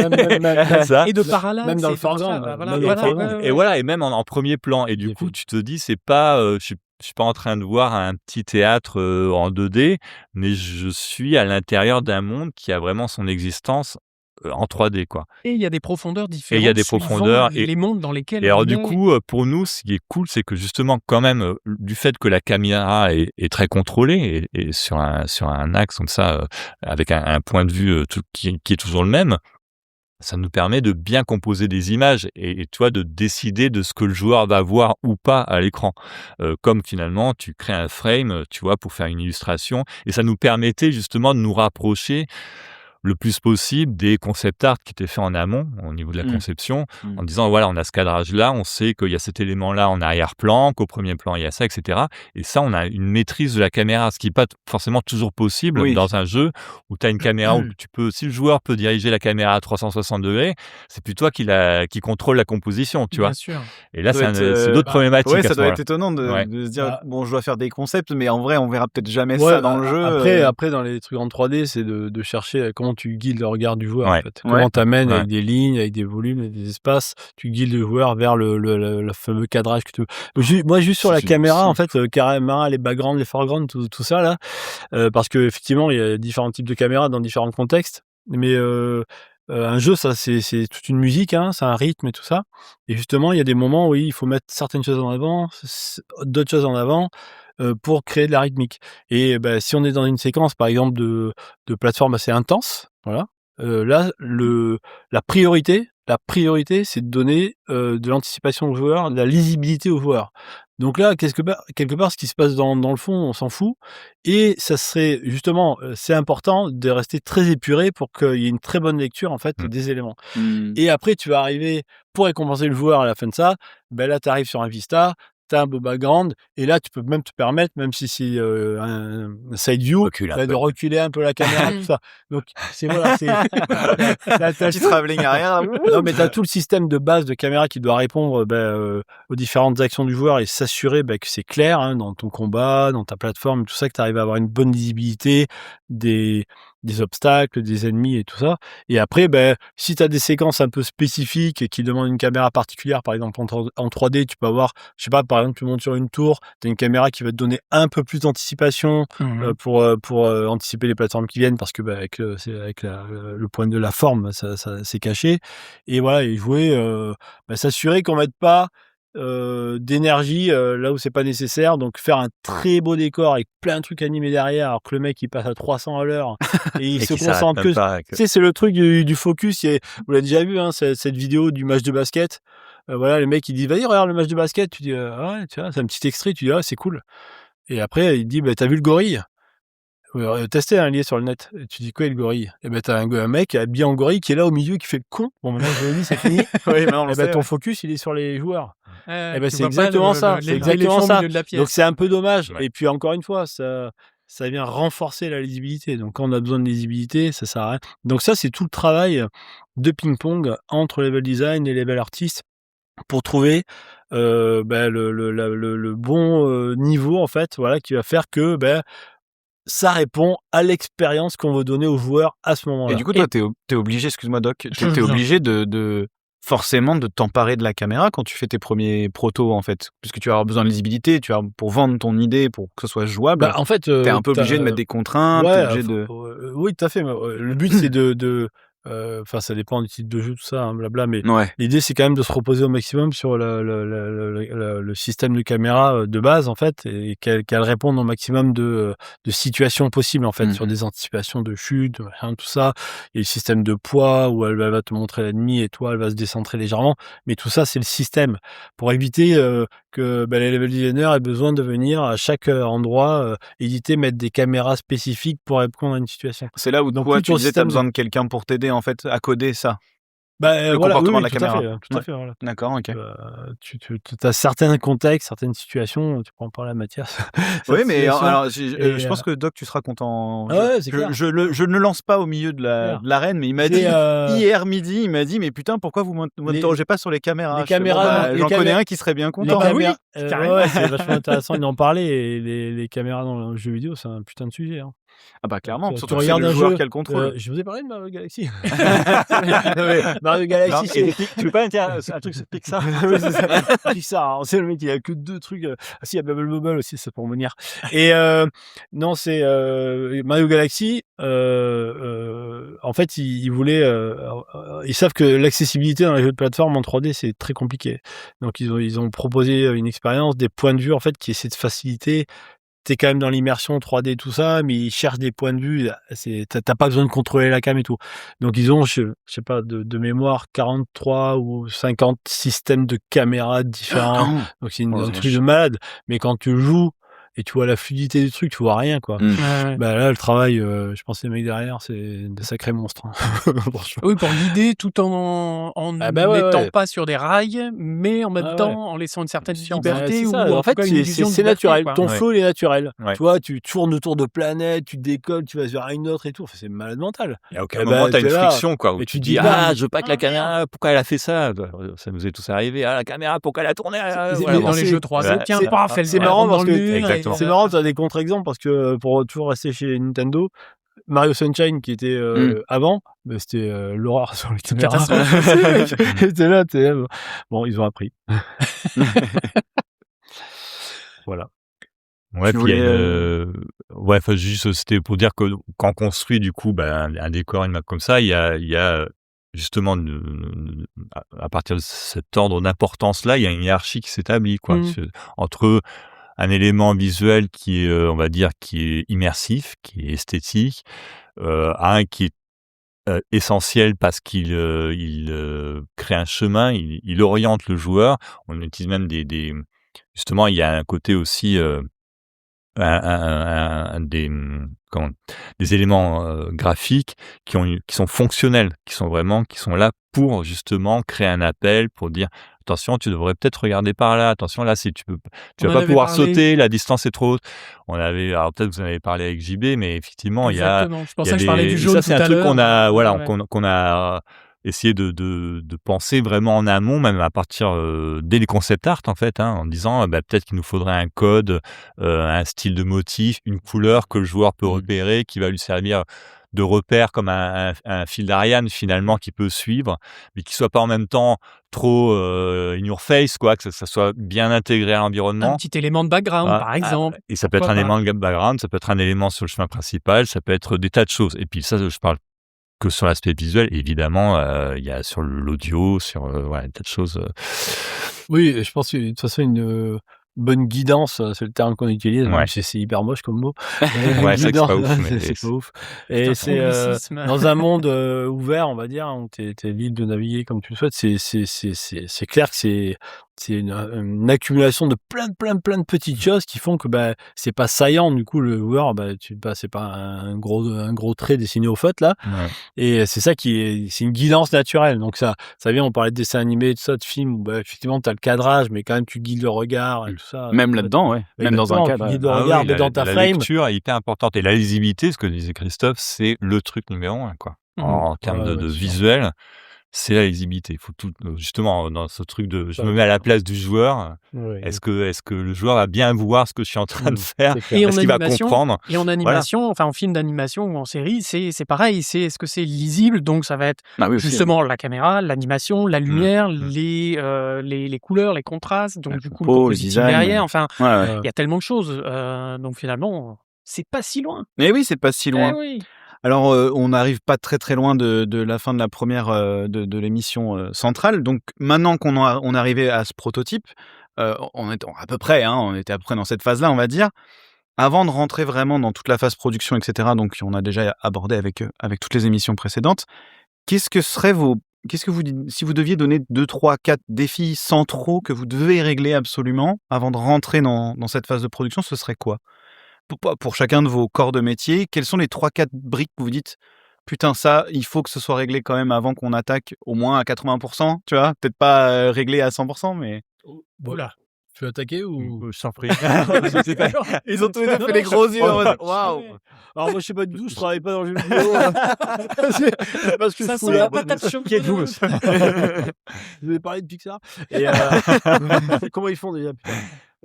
ça. Et de parallaxe même dans et le de tout ça, foreground, bah, voilà, même dans le voilà, ouais, foreground. ouais, Et ouais. voilà, et même en premier plan. Et du Des coup, films. tu te dis, c'est pas, je suis pas en train de voir un petit théâtre, en 2D, mais je suis à l'intérieur d'un monde qui a vraiment son existence, en 3D, quoi. Et il y a des profondeurs Et il y a différentes des suivant profondeurs. les mondes dans lesquels Et alors on du est. coup, pour nous, ce qui est cool, c'est que justement quand même, du fait que la caméra est très contrôlée, et sur un axe comme ça, avec un point de vue, tout qui est toujours le même, ça nous permet de bien composer des images, et tu vois, de décider de ce que le joueur va voir ou pas à l'écran. Comme finalement tu crées un frame, tu vois, pour faire une illustration, et ça nous permettait justement de nous rapprocher le plus possible des concept art qui étaient faits en amont, au niveau de la Mmh. conception, Mmh. en disant voilà, on a ce cadrage-là, on sait qu'il y a cet élément-là en arrière-plan, qu'au premier plan il y a ça, etc. Et ça, on a une maîtrise de la caméra, ce qui n'est pas forcément toujours possible Oui. dans un jeu où tu as une caméra où tu peux, si le joueur peut diriger la caméra à 360 degrés, c'est plus toi qui contrôle la composition, tu vois. Bien sûr. Et là, Ça doit être, c'est d'autres problématiques ouais, à ça ce doit être moment-là. étonnant Ouais. de se dire, Bah, bon, je dois faire des concepts, mais en vrai, on verra peut-être jamais ouais, ça dans le jeu. après dans les trucs en 3D, c'est de chercher comment tu guides le regard du joueur, Ouais. en fait. Ouais. Comment t'amènes Ouais. avec des lignes, avec des volumes, avec des espaces, tu guides le joueur vers le fameux cadrage que tu veux. Moi, juste sur la C'est caméra, aussi en fait, caméra, les backgrounds, les foregrounds, tout ça là, parce qu'effectivement, il y a différents types de caméras dans différents contextes. Mais un jeu, ça, c'est toute une musique, hein, c'est un rythme et tout ça. Et justement, il y a des moments où il faut mettre certaines choses en avant, d'autres choses en avant, pour créer de la rythmique. Et bah, si on est dans une séquence, par exemple, de plateforme assez intense, voilà, là, la priorité, la priorité, c'est de donner de l'anticipation aux joueurs, de la lisibilité aux joueurs. Donc là, quelque part, ce qui se passe dans le fond, on s'en fout. Et ça serait justement, c'est important de rester très épuré pour qu'il y ait une très bonne lecture en fait des éléments. Et après, tu vas arriver pour récompenser le joueur à la fin de ça. Ben là, tu arrives sur un Vista. T'as un beau background et là tu peux même te permettre, même si c'est un side view, de reculer un peu la caméra, tout ça. Donc c'est petit travelling arrière. Non mais t'as tout le système de base de caméra qui doit répondre aux différentes actions du joueur et s'assurer que c'est clair dans ton combat, dans ta plateforme, tout ça, que tu arrives à avoir une bonne lisibilité des obstacles, des ennemis et tout ça. Et après, si tu as des séquences un peu spécifiques et qui demandent une caméra particulière, par exemple en 3D, tu peux avoir, je sais pas, par exemple, tu montes sur une tour, tu as une caméra qui va te donner un peu plus d'anticipation pour anticiper les plateformes qui viennent, parce que avec le point de la forme, ça c'est caché. Et voilà, et jouer, s'assurer qu'on mette pas d'énergie là où c'est pas nécessaire, donc faire un très beau décor avec plein de trucs animés derrière alors que le mec il passe à 300 à l'heure et il se concentre que tu sais, c'est le truc du focus. Vous l'avez déjà vu cette vidéo du match de basket, voilà, le mec il dit vas-y regarde le match de basket, tu dis ouais, tu vois, c'est un petit extrait, tu dis c'est cool, et après il dit t'as vu le gorille? Tester un lien sur le net. Et tu dis quoi, le gorille? Et t'as un mec habillé en gorille qui est là au milieu, qui fait le con. Bon, maintenant, je le dis, c'est fini. Oui, mais ton focus, il est sur les joueurs. Tu C'est vois pas exactement ça. C'est exactement l'éléphant au ça. milieu de la pièce. Donc, c'est un peu dommage. Ouais. Et puis, encore une fois, ça vient renforcer la lisibilité. Donc, quand on a besoin de lisibilité, ça sert à rien. Donc, ça, c'est tout le travail de ping-pong entre level design et level artist pour trouver le bon niveau, en fait, voilà, qui va faire que, ça répond à l'expérience qu'on veut donner aux joueurs à ce moment-là. Et du coup, toi, t'es obligé, excuse-moi Doc, t'es obligé de forcément de t'emparer de la caméra quand tu fais tes premiers protos, en fait, puisque tu vas avoir besoin de lisibilité, pour vendre ton idée, pour que ce soit jouable. En fait, t'es un peu obligé de mettre des contraintes. Oui, tout à fait. Le but, c'est ça dépend du type de jeu, tout ça, blabla, mais l'idée, c'est quand même de se reposer au maximum sur le système de caméra de base, en fait, et qu'elle réponde au maximum de situations possibles, en fait, sur des anticipations de chute, tout ça. Il y a le système de poids où elle va te montrer l'ennemi et toi, elle va se décentrer légèrement. Mais tout ça, c'est le système pour éviter que les level designers aient besoin de venir à chaque endroit mettre des caméras spécifiques pour répondre à une situation. C'est là où toi, tu disais, t'as besoin de quelqu'un pour t'aider, en fait, à coder ça. Le comportement de la caméra. Tout à fait, voilà. D'accord, ok. Tu as certains contextes, certaines situations, tu prends pas la matière. Oui, mais alors, je pense que Doc, tu seras content. Je ne lance pas au milieu de l'arène, mais il m'a dit hier midi, il m'a dit, mais putain, pourquoi vous m'interrogez pas sur les caméras? J'en connais un qui serait bien content. C'est vachement intéressant d'en parler. Et les caméras dans le jeu vidéo, c'est un putain de sujet. Ah bah clairement, tu surtout que regardes c'est le un joueur jeu, qui a le contrôle. Je vous ai parlé de Mario Galaxy. Mario Galaxy, tu veux pas un truc sur Pixar? Oui, c'est ça. Pixar, c'est le mec, il a que 2 trucs. Si, il y a Bubble Bobble aussi, c'est pour venir. Et non, c'est Mario Galaxy. En fait, ils voulaient. Ils savent que l'accessibilité dans les jeux de plateforme en 3D, c'est très compliqué. Donc, ils ont proposé une expérience, des points de vue en fait qui essaient de faciliter. T'es quand même dans l'immersion 3D, tout ça, mais ils cherchent des points de vue. T'as pas besoin de contrôler la cam et tout. Donc, ils ont, je sais pas, de mémoire, 43 ou 50 systèmes de caméras différents. Donc, c'est un truc de malade. Mais quand tu joues et tu vois la fluidité du truc, tu vois rien, quoi. Là, le travail, je pense que les mecs derrière, c'est des sacrés monstres. Oui, pour guider tout en n'étant pas sur des rails, mais en même temps en laissant une certaine liberté. En fait, c'est naturel. Ton flow, il est naturel. Tu vois, tu tournes autour de planètes, tu décolles, tu vas vers une autre et tout. Enfin, c'est malade mental. Et à aucun moment, t'as une friction, quoi. Où et tu dis, je veux pas que la caméra, pourquoi elle a fait ça? Ça nous est tous arrivé. La caméra, pourquoi elle a tourné? Dans les jeux 3D, tiens, c'est marrant parce que c'est marrant, tu as des contre-exemples parce que pour toujours rester chez Nintendo, Mario Sunshine qui était avant, c'était l'horreur sur les caméras. C'était là, bon, ils ont appris. Voilà. Ouais, puis juste c'était pour dire que quand on construit du coup un décor, une map comme ça, il y a justement à partir de cet ordre d'importance là, il y a une hiérarchie qui s'établit, quoi, entre un élément visuel qui est, on va dire, qui est immersif, qui est esthétique, un qui est essentiel parce qu'il crée un chemin, il oriente le joueur. On utilise même justement, il y a un côté aussi, des éléments graphiques qui sont fonctionnels, qui sont là pour justement créer un appel, pour dire attention, tu devrais peut-être regarder par là, attention là, si tu On vas en pas avait pouvoir parlé. sauter, la distance est trop haute. Alors peut-être vous en avez parlé avec JB, mais effectivement Exactement. C'est pour il y ça a que je parlais des du et jaune ça tout c'est un à truc l'heure. qu'on a Ouais. qu'on a essayé de penser vraiment en amont, même à partir dès les concept art en fait, en disant peut-être qu'il nous faudrait un code, un style de motif, une couleur que le joueur peut repérer, qui va lui servir de repère comme un fil d'Ariane finalement qui peut suivre, mais qui soit pas en même temps trop in your face, quoi, que ça soit bien intégré à Un l'environnement. petit élément de background, par exemple. Et ça peut être un élément de background, ça peut être un élément sur le chemin principal, ça peut être des tas de choses. Et puis ça, je parle que sur l'aspect visuel. Évidemment, il y a sur l'audio, sur un tas de choses. Oui, je pense que de toute façon une bonne guidance, c'est le terme qu'on utilise, Ouais. même si c'est hyper moche comme mot. Ouais, c'est vrai que c'est pas ouf, mais c'est pas ouf. Putain, Et c'est anglicisme. dans un monde ouvert, on va dire, où t'es libre de naviguer comme tu le souhaites. C'est clair que c'est une accumulation de plein de petites choses qui font que c'est pas saillant. Du coup, le joueur, c'est pas un gros trait dessiné au feutre là. Ouais. Et c'est ça c'est une guidance naturelle. Donc ça vient, on parlait de dessins animés, tout ça, de films où effectivement tu as le cadrage, mais quand même tu guides le regard et tout ça. Même là-dedans, ouais. Même dans un Exactement, cadre. tu guides le regard oui, dans ta la frame. lecture est hyper importante. Et la lisibilité, ce que disait Christophe, c'est le truc numéro 1, quoi. En termes Ouais, de c'est sûr. visuel, c'est la lisibilité. Il faut tout, justement, dans ce truc je Ouais. me mets à la place du joueur. Ouais. Est-ce que le joueur va bien voir ce que je suis en train de faire? C'est clair. Et en Est-ce qu'il va animation, comprendre? enfin en film d'animation ou en série, c'est pareil. Est-ce que c'est lisible? Donc ça va être Ah oui, aussi. justement la caméra, l'animation, la lumière, Mmh. les couleurs, les contrastes. Donc La du coup, compo, le le compositing design. derrière. Enfin, Ouais, ouais. Ouais. il y a tellement de choses. Donc finalement, c'est pas si loin. Mais oui, c'est pas si loin. Eh oui. Alors, on n'arrive pas très loin de la fin de la première de l'émission centrale. Donc maintenant on est arrivé à ce prototype, on était à peu près, on était à peu près dans cette phase-là, on va dire. Avant de rentrer vraiment dans toute la phase production, etc., donc on a déjà abordé avec toutes les émissions précédentes, qu'est-ce que vous dites si vous deviez donner 2, 3, 4 défis centraux que vous devez régler absolument avant de rentrer dans cette phase de production, ce serait quoi? Pour chacun de vos corps de métier, quelles sont les 3-4 briques que vous dites: «Putain, ça, il faut que ce soit réglé quand même avant qu'on attaque au moins à 80%», tu vois? Peut-être pas, réglé à 100%, mais Oula. Tu veux attaquer ou Je t'en prie. ils ont tous les deux fait des gros yeux en mode: «Waouh!» Alors moi je sais pas du tout, je travaille pas dans le jeu vidéo. Parce que Ça je fous sent la là. patate chaude. Je vais parler de Pixar. Et comment ils font déjà?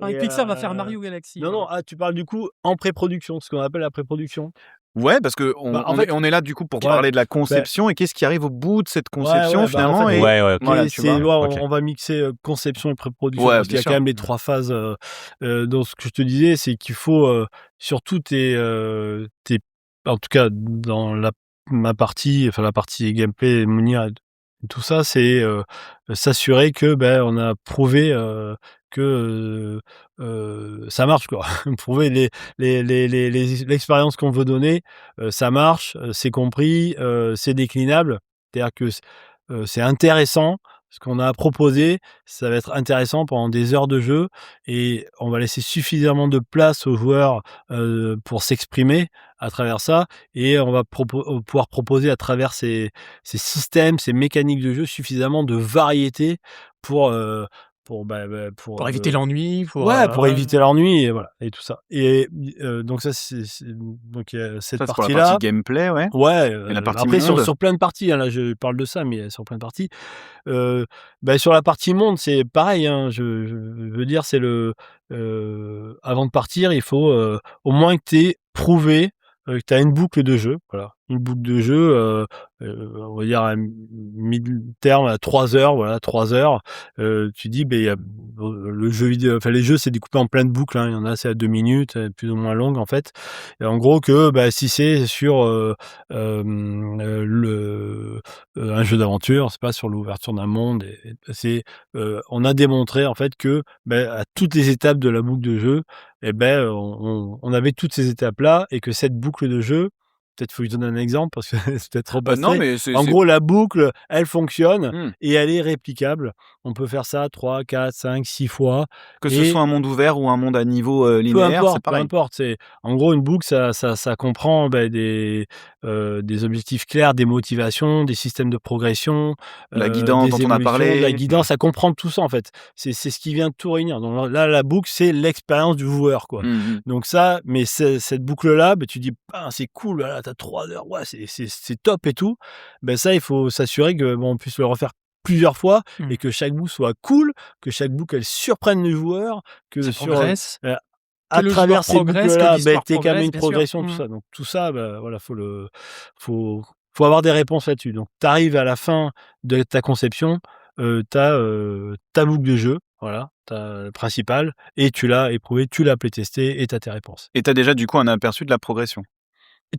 Avec Et, Pixar va faire Mario Galaxy. Non, tu parles du coup en pré-production, ce qu'on appelle la pré-production. Ouais, parce qu'on En fait, on est là du coup pour ouais, parler de la conception et qu'est-ce qui arrive au bout de cette Ouais, conception en finalement fait, et Ouais, ok. voilà, Et tu c'est vois? là, Ok. on va mixer conception et pré-production Ouais, parce qu'il y bien a sûr. quand même les 3 phases. Dans ce que je te disais, c'est qu'il faut surtout en tout cas dans ma partie, enfin la partie gameplay, Mounir et tout ça, c'est s'assurer que on a prouvé que ça marche, quoi. Prouver l'expérience qu'on veut donner, ça marche, c'est compris, c'est déclinable. C'est-à-dire que c'est intéressant. Ce qu'on a proposé, ça va être intéressant pendant des heures de jeu et on va laisser suffisamment de place aux joueurs pour s'exprimer à travers ça et on va pouvoir proposer à travers ces systèmes, ces mécaniques de jeu suffisamment de variété pour Pour éviter l'ennui. pour éviter l'ennui et voilà et tout ça. Et donc ça donc il y a cette Ça, c'est pour la partie-là. partie gameplay, ouais. Ouais, Et la partie après monde? sur plein de parties, là je parle de ça, mais sur plein de parties. Sur la partie monde, c'est pareil, je veux dire, c'est avant de partir, il faut au moins que tu aies prouvé que tu as une boucle de jeu, voilà. Une boucle de jeu, on va dire à mi-terme à 3 heures, voilà, 3 heures. Tu dis, il y a le jeu vidéo, enfin les jeux, c'est découpé en plein de boucles, il y en a, c'est à 2 minutes, plus ou moins longues en fait. Et en gros que, si c'est sur un jeu d'aventure, c'est pas sur l'ouverture d'un monde, on a démontré en fait que à toutes les étapes de la boucle de jeu, on avait toutes ces étapes là et que cette boucle de jeu peut-être faut lui donner un exemple parce que c'est peut-être trop Bah, non, abstrait. mais c'est. En gros, la boucle, elle fonctionne Hmm. et elle est réplicable. On peut faire ça 3, 4, 5, 6 fois. Que ce Et soit un monde ouvert ou un monde à niveau peu linéaire, c'est importe, peu pareil. importe. En gros, une boucle, ça comprend des objectifs clairs, des motivations, des systèmes de progression, La guidance des dont on a évolutions, parlé. de la guidance, ça comprend tout ça en fait. C'est ce qui vient de tout réunir. Donc là, la boucle, c'est l'expérience du joueur, quoi. Mhm. Donc ça, mais cette boucle-là, ben, tu dis, ah, c'est cool, voilà, t'as 3 heures, ouais, c'est top et tout. Ben ça, il faut s'assurer que on puisse le refaire plusieurs fois et que chaque boucle soit cool, que chaque boucle elle surprenne le joueur, que Ça sur progresse. à le travers joueur ces progresse, que boucles-là, l'histoire t'aies quand même progresse, une bien sûr. progression, tout ça. Donc tout ça, voilà, faut avoir des réponses là-dessus. Donc tu arrives à la fin de ta conception, t'as ta boucle de jeu, voilà, ta principale, et tu l'as éprouvé, tu l'as playtesté et t'as tes réponses. Et t'as déjà du coup un aperçu de la progression.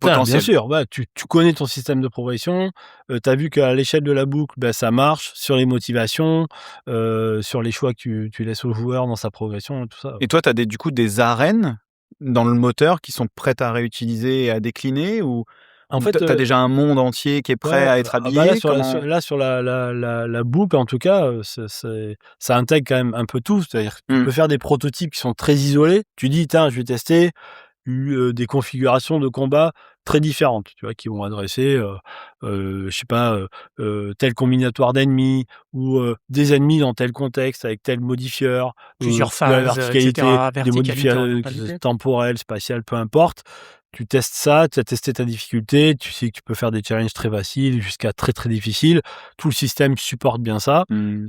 Bien Potentiel. sûr, tu connais ton système de progression, tu as vu qu'à l'échelle de la boucle, ça marche sur les motivations, sur les choix que tu laisses au joueur dans sa progression, tout ça. Et toi, t'as du coup des arènes dans le moteur qui sont prêtes à réutiliser et à décliner ou En fait, t'as déjà un monde entier qui est prêt à être habillé? sur la boucle, en tout cas, ça intègre quand même un peu tout. C'est-à-dire que tu peux faire des prototypes qui sont très isolés. Tu dis, tiens, je vais tester des configurations de combat très différentes, tu vois, qui vont adresser, je sais pas, tel combinatoire d'ennemis ou des ennemis dans tel contexte avec tel modifieur, Plusieurs de la phases, verticalité, etc., des verticalité, modifieurs horizontalité. temporels, spatiales, peu importe. Tu testes ça, tu as testé ta difficulté, tu sais que tu peux faire des challenges très faciles jusqu'à très très difficiles. Tout le système supporte bien ça.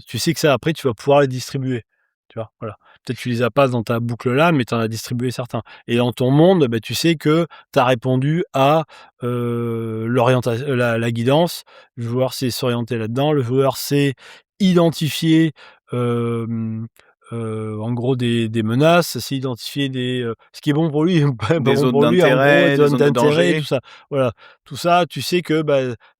Tu sais que ça, après, tu vas pouvoir les distribuer. Tu vois, voilà. Peut-être tu les as pas dans ta boucle là, mais tu en as distribué certains. Et dans ton monde, tu sais que tu as répondu à l'orientation, la guidance. Le joueur sait s'orienter là-dedans. Le joueur sait identifier en gros des menaces, c'est identifier ce qui est bon pour lui, pas Des bon zones pour lui, en d'intérêt, gros, des zones zones de d'intérêt, danger. tout ça. Voilà, tout ça, tu sais que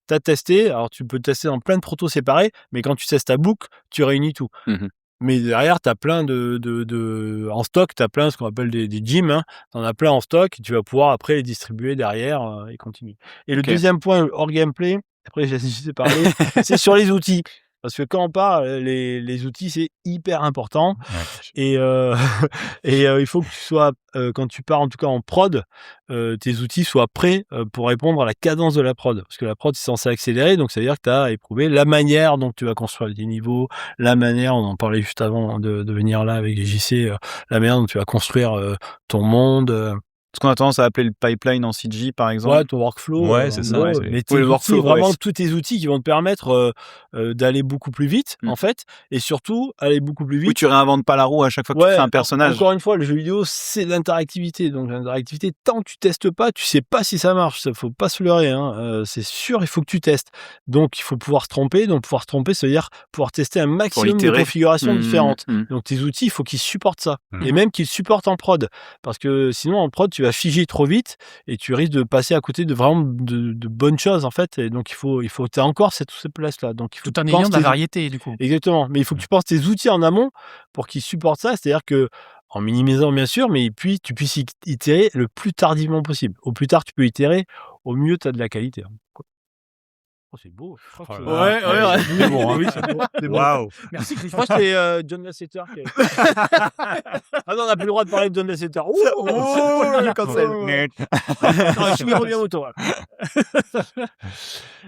tu as testé. Alors tu peux tester dans plein de protos séparés, mais quand tu testes ta boucle, tu réunis tout. Mhm. Mais derrière, tu as plein en stock, tu as plein ce qu'on appelle des gyms, hein. Tu en as plein en stock et tu vas pouvoir après les distribuer derrière et continuer. Et le deuxième point hors gameplay, après j'ai parlé, c'est sur les outils. Parce que quand on parle, les outils, c'est hyper important. Ouais. Et il faut que tu sois, quand tu pars en tout cas en prod, tes outils soient prêts pour répondre à la cadence de la prod. Parce que la prod, c'est censé accélérer, donc ça veut dire que tu as éprouvé la manière dont tu vas construire des niveaux, la manière, on en parlait juste avant de venir là avec les JC, la manière dont tu vas construire ton monde. Ce qu'on a tendance à appeler le pipeline en CG, par exemple. Ouais, ton workflow. Ouais, c'est ça, gros, ouais. mais Oui, le workflow, vraiment ouais. tous tes outils qui vont te permettre d'aller beaucoup plus vite, en fait, et surtout aller beaucoup plus vite. Oui, tu réinventes pas la roue à chaque fois que tu fais un personnage. Encore une fois, le jeu vidéo, c'est de l'interactivité. Donc l'interactivité, tant que tu testes pas, tu sais pas si ça marche. Ça, faut pas se leurrer, hein. C'est sûr, il faut que tu testes. Donc il faut pouvoir se tromper. Donc pouvoir se tromper, ça veut dire pouvoir tester un maximum de configurations différentes. Donc tes outils, il faut qu'ils supportent ça. Et même qu'ils supportent en prod. Parce que sinon, en prod, tu vas figer trop vite et tu risques de passer à côté de vraiment de bonnes choses, en fait. Et donc il faut que tu aies encore cette place-là. Donc il faut Tout en ayant de la variété, du coup. Exactement. Mais il faut que tu penses tes outils en amont pour qu'ils supportent ça. C'est-à-dire que, en minimisant bien sûr, mais puis tu puisses itérer le plus tardivement possible. Au plus tard tu peux itérer, au mieux tu as de la qualité. Oh, c'est beau. Je crois que C'est bon, hein. Oui, c'est beau. C'est beau. Waouh. Merci Chris. Je crois que c'est John Lasseter qui Ah non, on n'a plus le droit de parler de John Lasseter. le cancel. Je suis revenu au tour.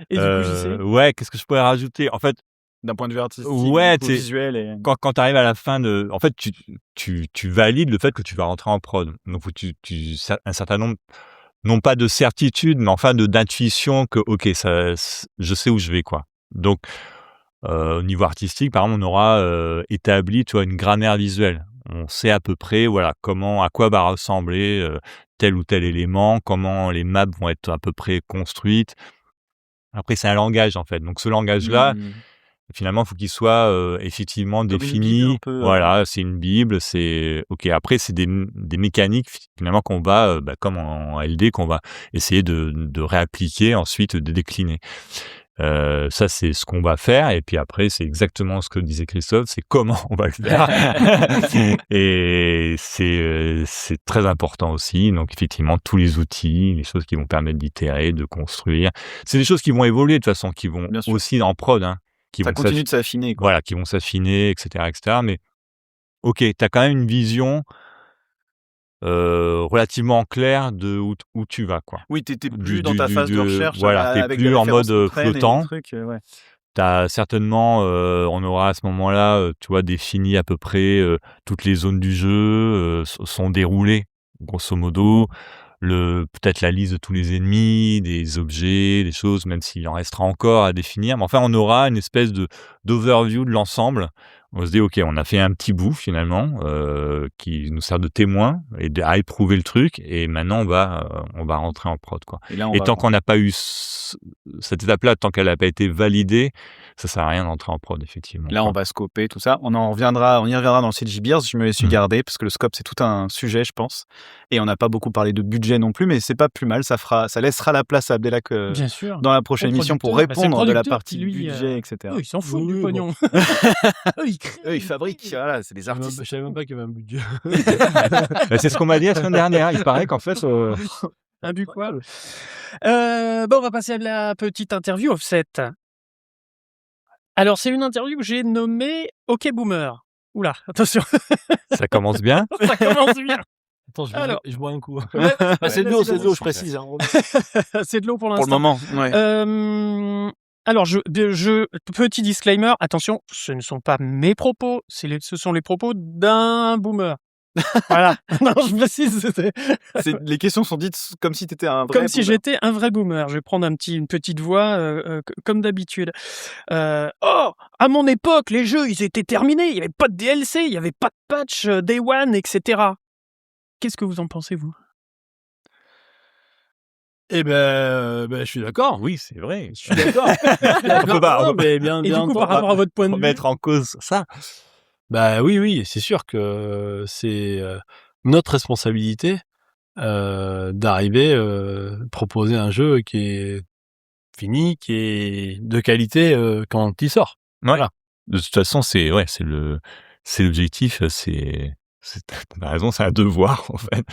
Et du coup, je sais. Ouais, qu'est-ce que je pourrais rajouter? En fait, D'un point de vue artistique, ouais, visuel et... quand tu arrives à la fin de... En fait, tu valides le fait que tu vas rentrer en prod. Donc, faut que un certain nombre, non pas de certitude, mais enfin d'intuition que, ok, je sais où je vais, quoi. Donc, au niveau artistique, par exemple, on aura établi, tu vois, une grammaire visuelle. On sait à peu près, voilà, à quoi va ressembler tel ou tel élément, comment les maps vont être à peu près construites. Après, c'est un langage, en fait. Donc, ce langage-là, finalement, il faut qu'il soit effectivement comme défini. Une bible, un peu, voilà, c'est une bible. C'est ok. Après, c'est des mécaniques finalement qu'on va, comme en LD, qu'on va essayer de réappliquer ensuite, de décliner. Ça, c'est ce qu'on va faire. Et puis après, c'est exactement ce que disait Christophe, c'est comment on va le faire. Et c'est très important aussi. Donc, effectivement, tous les outils, les choses qui vont permettre d'itérer, de construire. C'est des choses qui vont évoluer, de toute façon, qui vont aussi en prod, hein, qui Ça vont continue de s'affiner, quoi. Voilà, qui vont s'affiner, etc., etc. Mais, OK, t'as quand même une vision relativement claire de où tu vas, quoi. Oui, t'étais plus dans ta phase de recherche, voilà, t'es avec plus des en références mode qui traînent et des flottant. trucs, ouais. T'as certainement, on aura à ce moment-là, tu vois, défini à peu près toutes les zones du jeu, sont déroulées, grosso modo. Peut-être la liste de tous les ennemis, des objets, des choses, même s'il en restera encore à définir. Mais enfin, on aura une espèce d'overview de l'ensemble. On se dit, OK, on a fait un petit bout finalement, qui nous sert de témoin et à éprouver le truc. Et maintenant, on va rentrer en prod, quoi. Et tant qu'on n'a pas eu cette étape-là, tant qu'elle n'a pas été validée, ça sert à rien d'entrer en prod, effectivement. Là, on va scoper tout ça. On y reviendra dans le CG Beers. Je me les suis gardés parce que le scope, c'est tout un sujet, je pense. Et on n'a pas beaucoup parlé de budget non plus, mais c'est pas plus mal. Ça laissera la place à Abdelak Bien sûr. dans la prochaine émission pour répondre de la partie budget, etc. Eux, ils s'en foutent du pognon. Eux, ils fabriquent. Voilà, c'est des artistes. Je savais même pas qu'il y avait un budget. C'est ce qu'on m'a dit la semaine dernière. Il paraît qu'en fait, un but quoi. Bon, on va passer à la petite interview offset. Alors, c'est une interview que j'ai nommée OK Boomer. Oula, attention. Ça commence bien. Ça commence bien. Attends, je bois un coup. C'est de l'eau, je précise. Hein. C'est de l'eau pour Pour l'instant. le moment, ouais. Alors, petit disclaimer, attention, ce ne sont pas mes propos, ce sont les propos d'un boomer. Voilà. Non, je précise. Les questions sont dites comme si tu étais un vrai Comme si boomer. j'étais un vrai boomer. Je vais prendre une petite voix comme d'habitude. À mon époque, les jeux, ils étaient terminés. Il n'y avait pas de DLC, il n'y avait pas de patch Day One, etc. Qu'est-ce que vous en pensez, vous ? Eh ben, je suis d'accord. Oui, c'est vrai. Je suis d'accord. On peut pas. Mais bien, Et du coup, par rapport à votre point de vue, mettre en cause ça. Bah oui, c'est sûr que c'est notre responsabilité d'arriver proposer un jeu qui est fini, qui est de qualité quand il sort. Ouais. Voilà. De toute façon, c'est l'objectif, t'as raison, c'est un devoir en fait.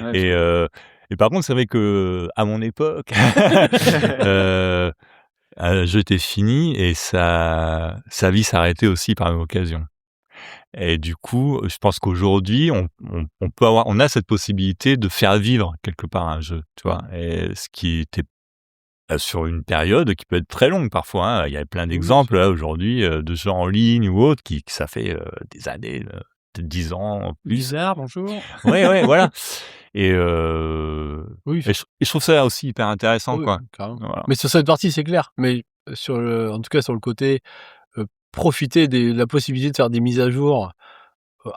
Ouais, et par contre, c'est vrai que à mon époque, un jeu était fini et sa vie s'arrêtait aussi par une occasion. Et du coup, je pense qu'aujourd'hui, on a cette possibilité de faire vivre quelque part un jeu, tu vois. Et ce qui était sur une période qui peut être très longue parfois, hein. Il y a plein d'exemples là aujourd'hui de jeux en ligne ou autres qui ça fait des années, peut-être 10 ans. Bizarre, bonjour. Ouais, voilà. Et Oui. et je trouve ça aussi hyper intéressant, quoi. Voilà. Mais sur cette partie, c'est clair. Mais en tout cas sur le côté profiter de la possibilité de faire des mises à jour.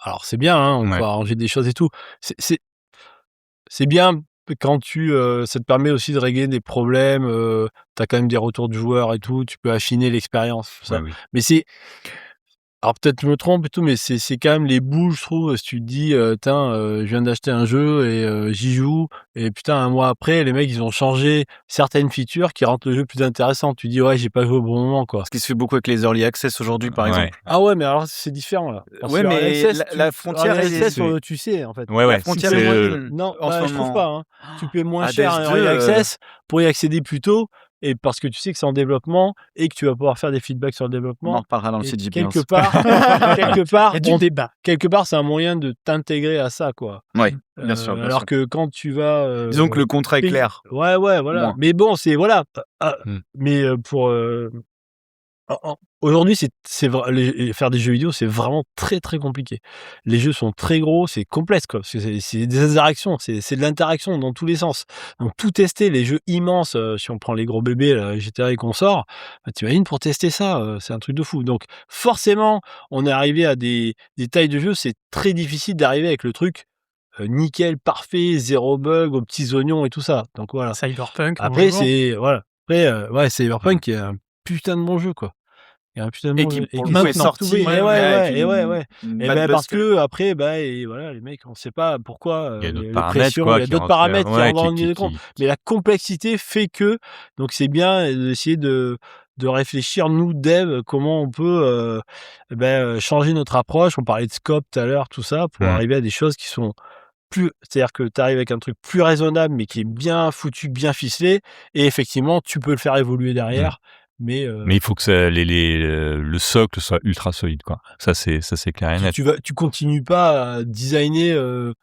Alors c'est bien, hein, on peut arranger des choses et tout. C'est bien quand ça te permet aussi de régler des problèmes. T'as quand même des retours de joueurs et tout. Tu peux affiner l'expérience. Ça. Oui. Mais alors peut-être je me trompe et tout, mais c'est quand même les boules, je trouve. Si tu te dis, je viens d'acheter un jeu et j'y joue, et putain, un mois après, les mecs, ils ont changé certaines features qui rendent le jeu plus intéressant. Tu dis, ouais, j'ai pas joué au bon moment, quoi. Ce qui se fait beaucoup avec les early access aujourd'hui, par exemple. Ah ouais, mais alors c'est différent, là. Ouais, mais la frontière access, tu sais, en fait. Ouais. La frontière est moyenne. Non, en ce je trouve moment. pas, hein. Tu paies moins À cher un DS2, early access pour y accéder plus tôt. Et parce que tu sais que c'est en développement et que tu vas pouvoir faire des feedbacks sur le développement. On en reparlera dans le CG Beers. Quelque part, il y a du débat. Quelque part, c'est un moyen de t'intégrer à ça, quoi. Oui, bien sûr. Alors que quand tu vas, disons que le contrat est clair. Ouais, voilà. Moins. Mais bon, c'est voilà. Mais pour aujourd'hui, faire des jeux vidéo, c'est vraiment très très compliqué. Les jeux sont très gros, c'est complexe, quoi. C'est des interactions, c'est de l'interaction dans tous les sens. Donc tout tester, les jeux immenses, si on prend les gros bébés, là, GTA et qu'on sort, bah, t'imagines pour tester ça, c'est un truc de fou. Donc forcément, on est arrivé à des tailles de jeu, c'est très difficile d'arriver avec le truc nickel, parfait, zéro bug, aux petits oignons et tout ça. Donc voilà. Cyberpunk. Après, Cyberpunk qui est un putain de bon jeu, quoi. Et qui est sorti. Ouais. Et ben parce que après, et voilà, les mecs, on sait pas pourquoi. Il y a d'autres paramètres, quoi. Il y a d'autres paramètres qui rentrent en ligne de compte. Mais la complexité fait que, donc c'est bien d'essayer de de réfléchir, nous, devs, comment on peut changer notre approche. On parlait de scope tout à l'heure, tout ça, pour arriver à des choses qui sont c'est-à-dire que tu arrives avec un truc plus raisonnable, mais qui est bien foutu, bien ficelé, et effectivement, tu peux le faire évoluer derrière. Mais il faut que le socle soit ultra solide, quoi. Ça c'est clair et net. tu continues pas à designer,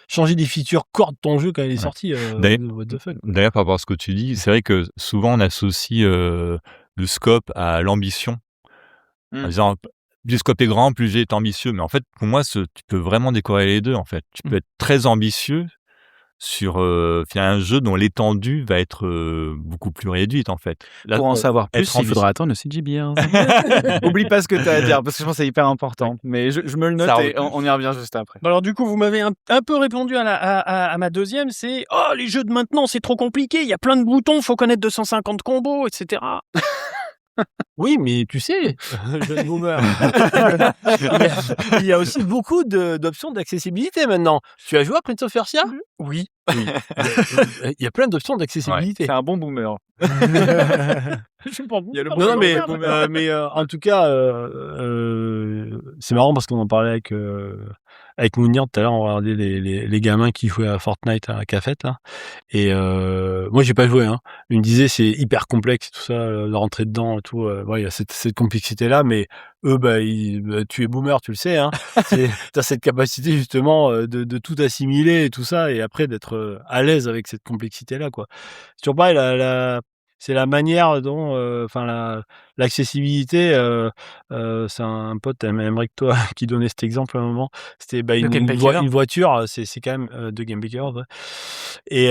changer des features core de ton jeu quand il est sorti. What the fuck. D'ailleurs, par rapport à ce que tu dis, c'est vrai que souvent on associe le scope à l'ambition. En disant, plus le scope est grand, plus le jeu est ambitieux. Mais en fait, pour moi, tu peux vraiment décorréler les deux, en fait. Tu peux être très ambitieux sur un jeu dont l'étendue va être beaucoup plus réduite, en fait. Là, pour en savoir plus, il faudra attendre le CGB. Oublie pas ce que tu as à dire, parce que je pense que c'est hyper important. Mais je me le note et on y revient juste après. Alors du coup, vous m'avez un peu répondu à ma deuxième, c'est « Oh, les jeux de maintenant, c'est trop compliqué, il y a plein de boutons, faut connaître 250 combos, etc. » Oui, mais tu sais, jeune boomer, il y a aussi beaucoup d'options d'accessibilité maintenant. Tu as joué à Prince of Persia ? Oui. Il y a plein d'options d'accessibilité. C'est un bon boomer. Je suis pas bon. Mais en tout cas, c'est marrant parce qu'on en parlait avec Mounir tout à l'heure. On regardait les gamins qui jouaient à Fortnite à la cafette là. Et moi j'ai pas joué. Il me disait c'est hyper complexe tout ça, de rentrer dedans et tout. Il y a cette complexité là, mais eux tu es boomer, tu le sais. T'as cette capacité justement de tout assimiler et tout ça, et après d'être à l'aise avec cette complexité là, quoi. C'est toujours pareil, c'est la manière dont, l'accessibilité. C'est un pote, Emmerich, toi, qui donnait cet exemple à un moment. C'était une voiture, c'est quand même de Game Baker, ouais. Et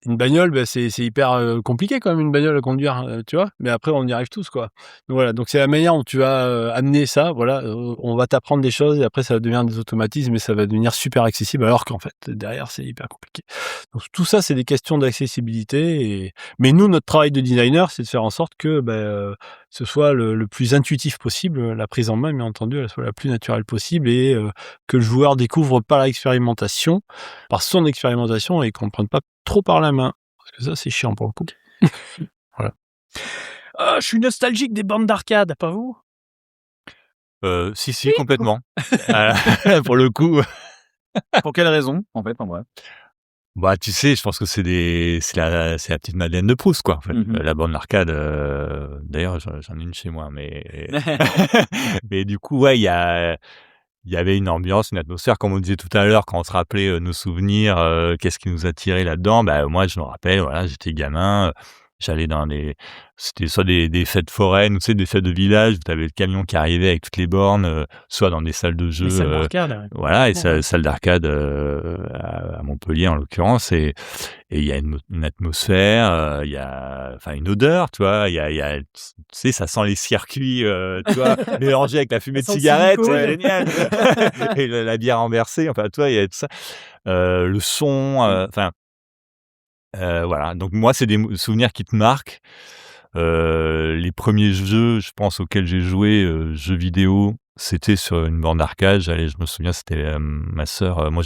une bagnole, c'est hyper compliqué quand même, une bagnole à conduire, tu vois. Mais après, on y arrive tous, quoi. Donc voilà. Donc c'est la manière dont tu vas amener ça. Voilà, on va t'apprendre des choses et après ça va devenir des automatismes et ça va devenir super accessible, alors qu'en fait derrière c'est hyper compliqué. Donc tout ça, c'est des questions d'accessibilité. Mais nous, notre travail de designer, c'est de faire en sorte que ce soit le plus intuitif possible, la prise en main, bien entendu, elle soit la plus naturelle possible, et que le joueur découvre par l'expérimentation, par son expérimentation, et qu'on ne prenne pas trop par la main. Parce que ça, c'est chiant pour le coup. Voilà. Je suis nostalgique des bandes d'arcade, pas vous ? Si, complètement. Pour le coup. Pour quelle raison, en fait, en vrai ? Bah, tu sais, je pense que c'est la petite Madeleine de Proust, quoi. En fait. La bande d'arcade, d'ailleurs, j'en ai une chez moi, mais mais du coup, ouais, il y avait une ambiance, une atmosphère, comme on disait tout à l'heure, quand on se rappelait nos souvenirs, qu'est-ce qui nous attirait là-dedans. Bah, moi, je me rappelle, voilà, j'étais gamin, j'allais c'était soit des fêtes foraines, tu sais, des fêtes de village où t'avais le camion qui arrivait avec toutes les bornes, soit dans des salles de jeux. Des salles d'arcade. Voilà, et salles d'arcade à Montpellier en l'occurrence, et il y a une atmosphère, il y a une odeur, tu vois, il y a tu sais, ça sent les circuits, tu vois, mélangés avec la fumée de cigarette, c'est génial. Et la bière renversée, enfin, tu vois, il y a tout ça. Le son, voilà. Donc moi, c'est des souvenirs qui te marquent. Les premiers jeux, je pense, auxquels j'ai joué, jeux vidéo, c'était sur une borne d'arcade. Je me souviens, c'était ma sœur. Moi,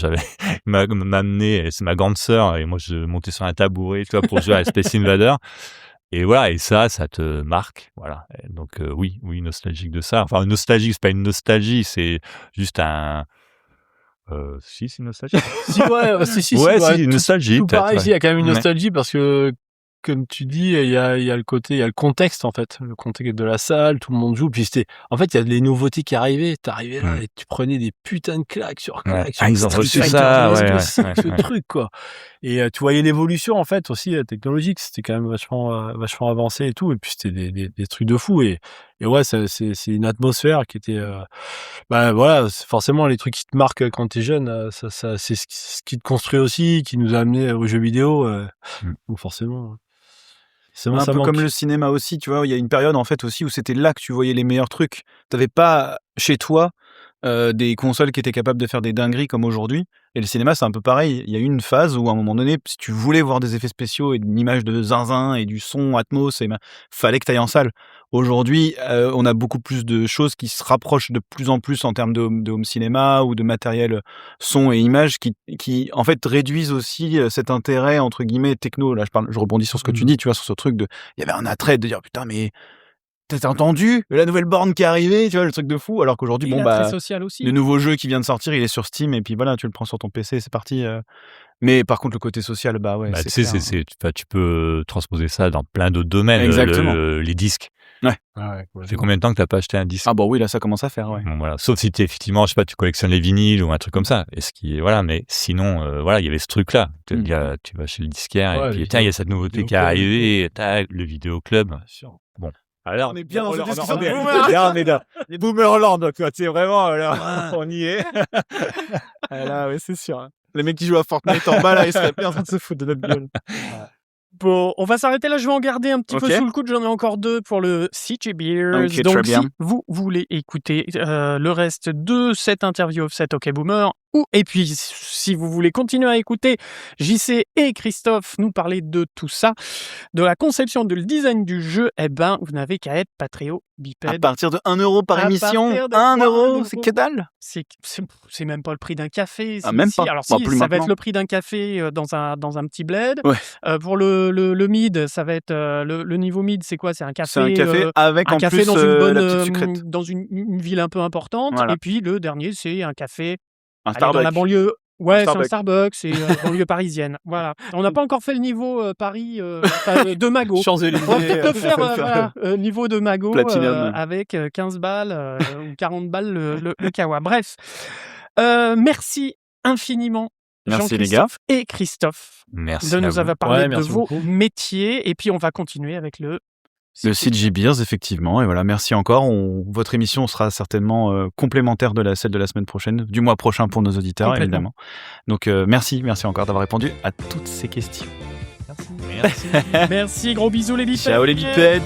m'a amené, c'est ma grande sœur, et moi, je montais sur un tabouret, tu vois, pour jouer à Space Invader. Et voilà, et ça te marque, voilà. Et donc oui, nostalgique de ça. Enfin, nostalgique, c'est pas une nostalgie, c'est juste un. Si, c'est une nostalgie. Si, ouais, si, une nostalgie. Tout pareil, il y a quand même une Ouais. nostalgie parce que, comme tu dis, il y a le contexte, en fait, le contexte de la salle, tout le monde joue. Puis en fait, il y a des nouveautés qui arrivaient. T'arrivais là et tu prenais des putains de claques sur claques. Ah, ils ont Street reçu Fighter, ça, ce truc, quoi. Et tu voyais l'évolution, en fait, aussi technologique. C'était quand même vachement avancé et tout. Et puis c'était des trucs de fou. Et ouais, c'est une atmosphère qui était. Voilà, forcément, les trucs qui te marquent quand t'es jeune, ça c'est ce qui te construit aussi, qui nous a amené aux jeux vidéo. Donc forcément. Un peu comme le cinéma aussi, tu vois, il y a une période en fait aussi où c'était là que tu voyais les meilleurs trucs. T'avais pas chez toi des consoles qui étaient capables de faire des dingueries comme aujourd'hui. Et le cinéma, c'est un peu pareil. Il y a eu une phase où, à un moment donné, si tu voulais voir des effets spéciaux et une image de zinzin et du son Atmos, fallait que tu ailles en salle. Aujourd'hui, on a beaucoup plus de choses qui se rapprochent de plus en plus en termes de home cinéma ou de matériel son et image qui en fait réduisent aussi cet intérêt entre guillemets techno. Là, je rebondis sur ce que tu dis, tu vois, sur ce truc il y avait un attrait de dire putain mais t'as entendu la nouvelle borne qui est arrivée, tu vois, le truc de fou. Alors qu'aujourd'hui, très social aussi. le nouveau jeu qui vient de sortir, il est sur Steam et puis voilà, tu le prends sur ton PC, c'est parti. Mais par contre, le côté social, c'est tu sais, clair. tu peux transposer ça dans plein d'autres domaines. Exactement. Les disques. Ouais. Ah ouais, Ça fait combien de temps que t'as pas acheté un disque? Ah bah oui, là, ça commence à faire, ouais. Bon, voilà. Sauf si effectivement, je sais pas, tu collectionnes les vinyles ou un truc comme ça. Voilà, mais sinon, voilà, il y avait ce truc-là. Tu vas chez le disquaire et puis, tiens, il y a cette nouveauté qui est arrivée, le vidéoclub. Bon. Alors, on est bien dans on ce est discussion. on est dans Boomerland, quoi. Tu sais, vraiment, là, on y est. Là, ouais, c'est sûr. Les mecs qui jouent à Fortnite en bas, là, ils seraient bien en train de se foutre de notre gueule. Bon, on va s'arrêter là. Je vais en garder un petit peu Ok. sous le coude. J'en ai encore 2 pour le CG Beers. Ok, Donc, très bien. si vous voulez écouter le reste de cette interview Offset OK Boomer, et puis si vous voulez continuer à écouter JC et Christophe nous parler de tout ça, de la conception, de le design du jeu, vous n'avez qu'à être Patreon À Biped. partir de 1 euro par À émission, partir de 1 1 euro, euro. c'est que dalle. C'est même pas le prix d'un café. Ah, même pas. Alors Bon, si, plus ça va être maintenant. le prix d'un café dans un petit bled. Ouais. Pour le mid, ça va être le niveau mid, c'est quoi? C'est un café. C'est un café avec un en café plus dans une bonne, la petite sucrète. dans une ville un peu importante. Voilà. Et puis le dernier, c'est un café Un dans la Starbucks. banlieue. Ouais, c'est un Starbucks. Starbucks, c'est banlieue parisienne. Voilà. On n'a pas encore fait le niveau Paris de Mago. Champs-Élysées. On va peut-être le faire niveau de Mago Platinum. avec 15 balles ou 40 balles le kawa. Bref, merci infiniment Merci, les Jean-Christophe et Christophe Merci de à nous vous. avoir parlé Ouais, de merci vos beaucoup. métiers. Et puis on va continuer avec le CG Beers, effectivement. Et voilà, merci encore. Votre émission sera certainement complémentaire de celle de la semaine prochaine, du mois prochain pour nos auditeurs, Complètement. évidemment. Donc, merci encore d'avoir répondu à toutes ces questions. Merci. Merci, gros bisous les bipèdes. Ciao les bipèdes.